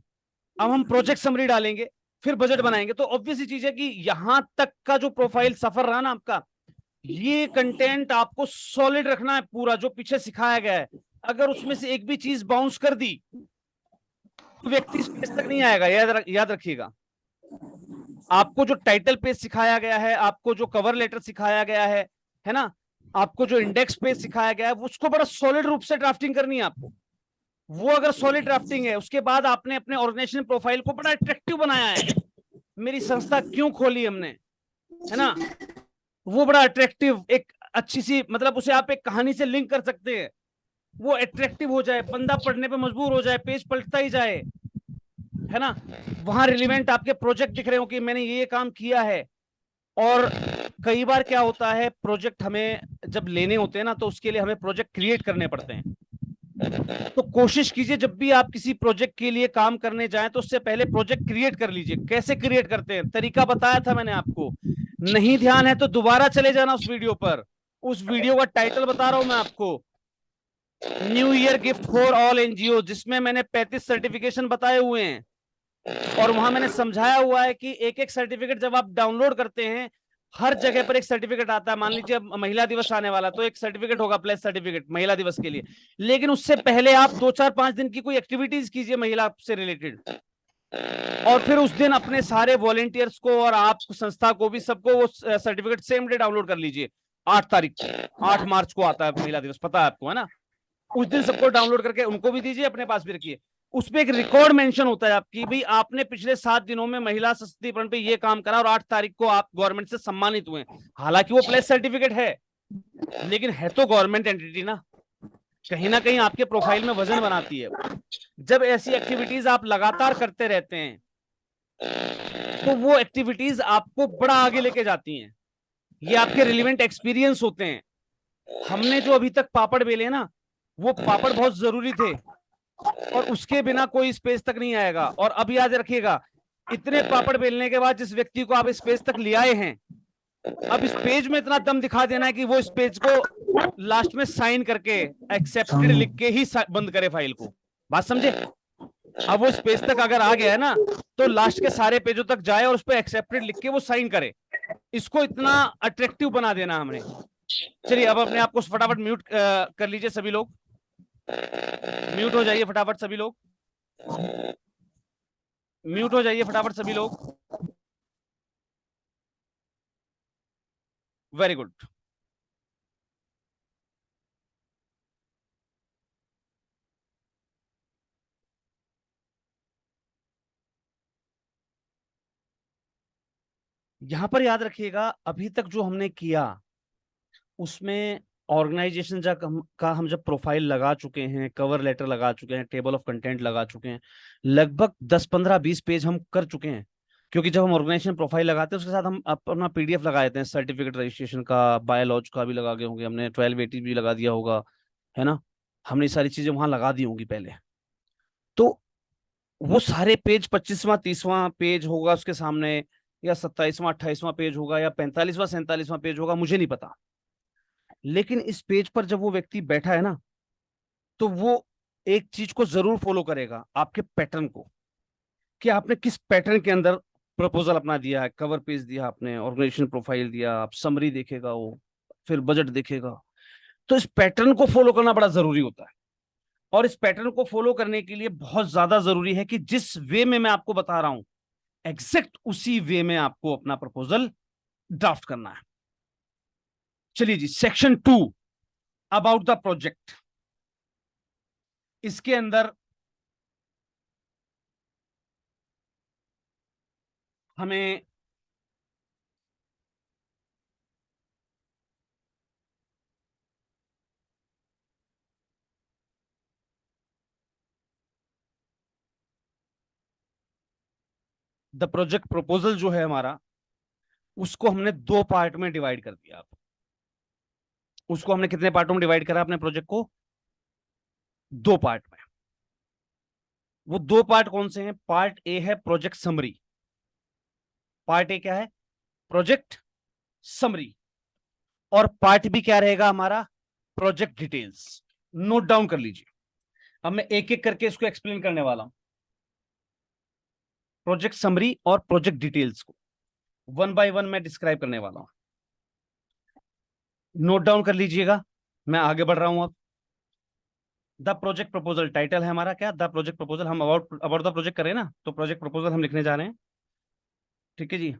अब हम प्रोजेक्ट समरी डालेंगे, फिर बजट बनाएंगे। तो ऑब्वियस सी चीज है कि यहां तक का जो प्रोफाइल सफर रहा ना आपका, ये कंटेंट आपको सॉलिड रखना है पूरा, जो पीछे सिखाया गया है। अगर उसमें से एक भी चीज बाउंस कर दी तो व्यक्ति इस पेज तक नहीं आएगा। याद रखिएगा, आपको जो टाइटल पेज सिखाया गया है, आपको जो कवर लेटर सिखाया गया है ना, आपको जो इंडेक्स पेज सिखाया गया है, उसको बड़ा सॉलिड रूप से ड्राफ्टिंग करनी है आपको। वो अगर सॉलिड ड्राफ्टिंग है, उसके बाद आपने अपने ऑर्गेनाइजेशन प्रोफाइल को बड़ा अट्रैक्टिव बनाया है, मेरी संस्था क्यों खोली हमने, है ना, वो बड़ा अट्रैक्टिव, एक अच्छी सी, मतलब उसे आप एक कहानी से लिंक कर सकते हैं, वो अट्रैक्टिव हो जाए, बंदा पढ़ने पे मजबूर हो जाए, पेज पलटता ही जाए, है ना, वहां रिलेवेंट आपके प्रोजेक्ट दिख रहे हो कि मैंने ये काम किया है। और कई बार क्या होता है, प्रोजेक्ट हमें जब लेने होते हैं ना, तो उसके लिए हमें प्रोजेक्ट क्रिएट करने पड़ते हैं। तो कोशिश कीजिए जब भी आप किसी प्रोजेक्ट के लिए काम करने जाएं, तो उससे पहले प्रोजेक्ट क्रिएट कर लीजिए। कैसे क्रिएट करते हैं, तरीका बताया था मैंने आपको, नहीं ध्यान है तो दोबारा चले जाना उस वीडियो पर। उस वीडियो का टाइटल बता रहा हूं मैं आपको, new year gift for all NGO, जिसमें मैंने 35 सर्टिफिकेशन बताए हुए हैं, और वहां मैंने समझाया हुआ है कि एक एक सर्टिफिकेट जब आप डाउनलोड करते हैं, हर जगह पर एक सर्टिफिकेट आता है। मान लीजिए महिला दिवस आने वाला, तो एक सर्टिफिकेट होगा, प्लेस सर्टिफिकेट महिला दिवस के लिए। लेकिन उससे पहले आप 2-4-5 दिन की कोई एक्टिविटीज कीजिए महिला से रिलेटेड, और फिर उस दिन अपने सारे वॉलेंटियर्स को और आप संस्था को भी, सबको वो सर्टिफिकेट सेम डे डाउनलोड कर लीजिए। 8 तारीख को, 8 मार्च को आता है महिला दिवस, पता है आपको, है ना। उस दिन सबको डाउनलोड करके उनको भी दीजिए, अपने पास भी रखिए। उसपे एक रिकॉर्ड मेंशन होता है आपकी, भाई आपने पिछले 7 दिनों में महिला सशक्तिकरण पे ये काम करा और 8 तारीख को आप गवर्नमेंट से सम्मानित हुए। हालांकि वो प्लेस सर्टिफिकेट है, लेकिन है तो गवर्नमेंट एंटिटी ना कहीं आपके प्रोफाइल में वजन बनाती है। जब ऐसी एक्टिविटीज आप लगातार करते रहते हैं तो वो एक्टिविटीज आपको बड़ा आगे लेके जाती हैं। ये आपके रिलेवेंट एक्सपीरियंस होते हैं। हमने जो अभी तक पापड़ बेले ना, वो पापड़ बहुत जरूरी थे और उसके बिना कोई स्पेस तक नहीं आएगा। और अब याद रखिएगा, इतने पापड़ बेलने के बाद जिस व्यक्ति को आप स्पेस तक ले आए हैं, अब इस पेज में इतना दम दिखा देना है कि वो इस पेज को लास्ट में साइन करके एक्सेप्टेड लिख के ही बंद करे फाइल को। बात समझे? अब वो इस पेज तक अगर आ गया है ना, तो लास्ट के सारे पेजों तक जाए और उस पर एक्सेप्टेड लिख के वो साइन करे। इसको इतना अट्रैक्टिव बना देना हमने। चलिए अब अपने आप को फटाफट म्यूट कर लीजिए सभी लोग। म्यूट हो जाइए फटाफट सभी लोग। म्यूट हो जाइए फटाफट सभी लोग। Very good. यहां पर याद रखिएगा, अभी तक जो हमने किया उसमें ऑर्गेनाइजेशन का हम जब प्रोफाइल लगा चुके हैं, कवर लेटर लगा चुके हैं, टेबल ऑफ कंटेंट लगा चुके हैं, लगभग 10 15 20 पेज हम कर चुके हैं। क्योंकि जब हम ऑर्गेनाइजेशन प्रोफाइल लगाते हैं उसके साथ हम अपना पीडीएफ लगा देते हैं, सर्टिफिकेट रजिस्ट्रेशन का, बायोलॉज का भी लगा गए होंगे हमने, 1280 भी लगा दिया होगा, है ना। हमने सारी चीजें वहां लगा दी होंगी पहले। तो वो सारे पेज 25वां 30वां पेज होगा उसके सामने, या 27वां 28वां पेज होगा, या 45वां 47वां पेज होगा, मुझे नहीं पता। लेकिन इस पेज पर जब वो व्यक्ति बैठा है ना, तो वो एक चीज को जरूर फॉलो करेगा, आपके पैटर्न को, कि आपने किस पैटर्न के अंदर प्रपोजल अपना दिया है। कवर पेज दिया आपने, ऑर्गेनाइजेशन प्रोफाइल दिया, आप समरी देखेगा वो, फिर बजट देखेगा। तो इस पैटर्न को फॉलो करना बड़ा जरूरी होता है। और इस पैटर्न को फॉलो करने के लिए बहुत ज्यादा जरूरी है कि जिस वे में मैं आपको बता रहा हूं, एग्जैक्ट उसी वे में आपको अपना प्रपोजल ड्राफ्ट करना है। चलिए जी, सेक्शन 2 अबाउट द प्रोजेक्ट। इसके अंदर हमें द प्रोजेक्ट प्रपोजल जो है हमारा, उसको हमने 2 पार्ट में डिवाइड कर दिया। उसको हमने कितने पार्टों में डिवाइड करा अपने प्रोजेक्ट को? 2 पार्ट में। वो 2 पार्ट कौन से हैं? पार्ट ए है प्रोजेक्ट समरी। पार्ट ए क्या है? Project summary. और पार्ट बी क्या रहेगा हमारा? Project details. नोट डाउन कर लीजिए। अब मैं एक एक करके इसको एक्सप्लेन करने वाला हूं, प्रोजेक्ट समरी और प्रोजेक्ट डिटेल्स को 1 बाय 1 मैं डिस्क्राइब करने वाला हूं। नोट डाउन कर लीजिएगा, मैं आगे बढ़ रहा हूं। अब द प्रोजेक्ट प्रपोजल टाइटल है हमारा क्या? The project proposal. हम अबाउट अबाउट द प्रोजेक्ट करें ना, तो प्रोजेक्ट प्रपोजल हम लिखने जा रहे हैं। ठीक है जी।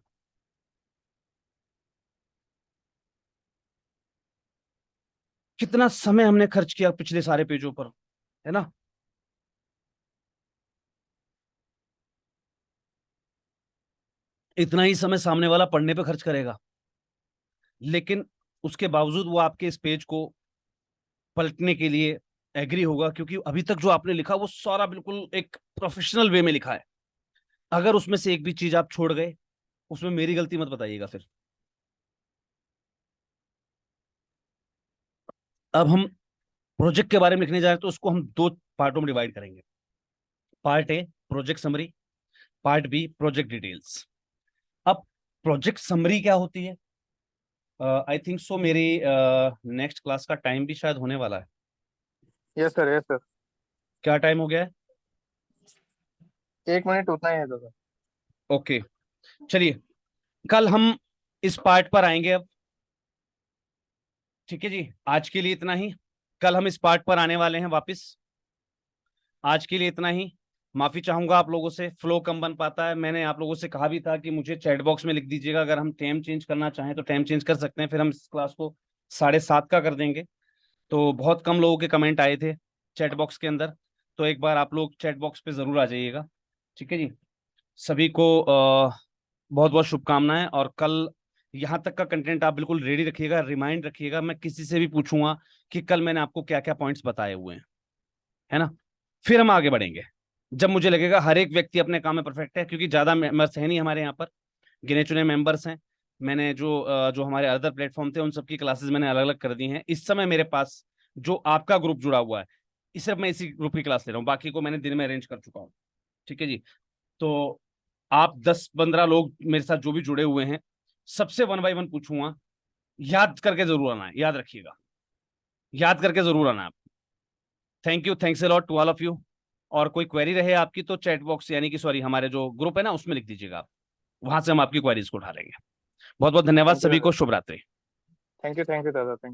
कितना समय हमने खर्च किया पिछले सारे पेजों पर, है ना। इतना ही समय सामने वाला पढ़ने पे खर्च करेगा, लेकिन उसके बावजूद वो आपके इस पेज को पलटने के लिए एग्री होगा, क्योंकि अभी तक जो आपने लिखा वो सारा बिल्कुल एक प्रोफेशनल वे में लिखा है। अगर उसमें से एक भी चीज आप छोड़ गए, उसमें मेरी गलती मत बताइएगा फिर। अब हम प्रोजेक्ट के बारे में लिखने जा रहे हैं, तो उसको हम 2 पार्टों में डिवाइड करेंगे। Part A project summary, part B project details. अब प्रोजेक्ट समरी क्या होती है? आई थिंक सो मेरी नेक्स्ट क्लास का टाइम भी शायद होने वाला है। Yes sir, yes sir. क्या टाइम हो गया है? 1 मिनट उतना ही है तो सर। ओके, चलिए कल हम इस पार्ट पर आएंगे अब। ठीक है जी, आज के लिए इतना ही। कल हम इस पार्ट पर आने वाले हैं वापस। आज के लिए इतना ही। माफी चाहूंगा आप लोगों से, फ्लो कम बन पाता है। मैंने आप लोगों से कहा भी था कि मुझे चैट बॉक्स में लिख दीजिएगा, अगर हम टाइम चेंज करना चाहें तो टाइम चेंज कर सकते हैं। फिर हम इस क्लास को 7:30 का कर देंगे। तो बहुत कम लोगों के कमेंट आए थे चैट बॉक्स के अंदर, तो एक बार आप लोग चैट बॉक्स पे जरूर आ जाइएगा। ठीक है जी। सभी को बहुत बहुत शुभकामनाएं। और कल यहाँ तक का कंटेंट आप बिल्कुल रेडी रखिएगा, रिमाइंड रखिएगा। मैं किसी से भी पूछूंगा कि कल मैंने आपको क्या क्या पॉइंट्स बताए हुए हैं, है ना। फिर हम आगे बढ़ेंगे जब मुझे लगेगा हर एक व्यक्ति अपने काम में परफेक्ट है, क्योंकि ज्यादा मेंबर्स है नहीं हमारे यहाँ पर, गिने चुने मेंबर्स हैं। मैंने जो हमारे अदर प्लेटफॉर्म थे उन सबकी क्लासेस मैंने अलग अलग कर दी हैं। इस समय मेरे पास जो आपका ग्रुप जुड़ा हुआ है, सिर्फ मैं इसी ग्रुप की क्लास ले रहा हूँ, बाकी को मैंने दिन में अरेंज कर चुका हूँ। ठीक है जी। तो आप 10-15 लोग मेरे साथ जो भी जुड़े हुए हैं, सबसे 1 बाय 1 पूछूंगा। याद करके जरूर आना है, याद रखिएगा, याद करके जरूर आना है आप। Thank you, thanks a lot to all of you. और कोई क्वेरी रहे आपकी तो चैट बॉक्स, यानी कि सॉरी, हमारे जो ग्रुप है ना उसमें लिख दीजिएगा आप, वहां से हम आपकी क्वेरीज को उठा लेंगे। बहुत बहुत धन्यवाद थैंक यू सभी दादा, को। शुभ रात्रि। थैंक यू दादा, थैंक यू।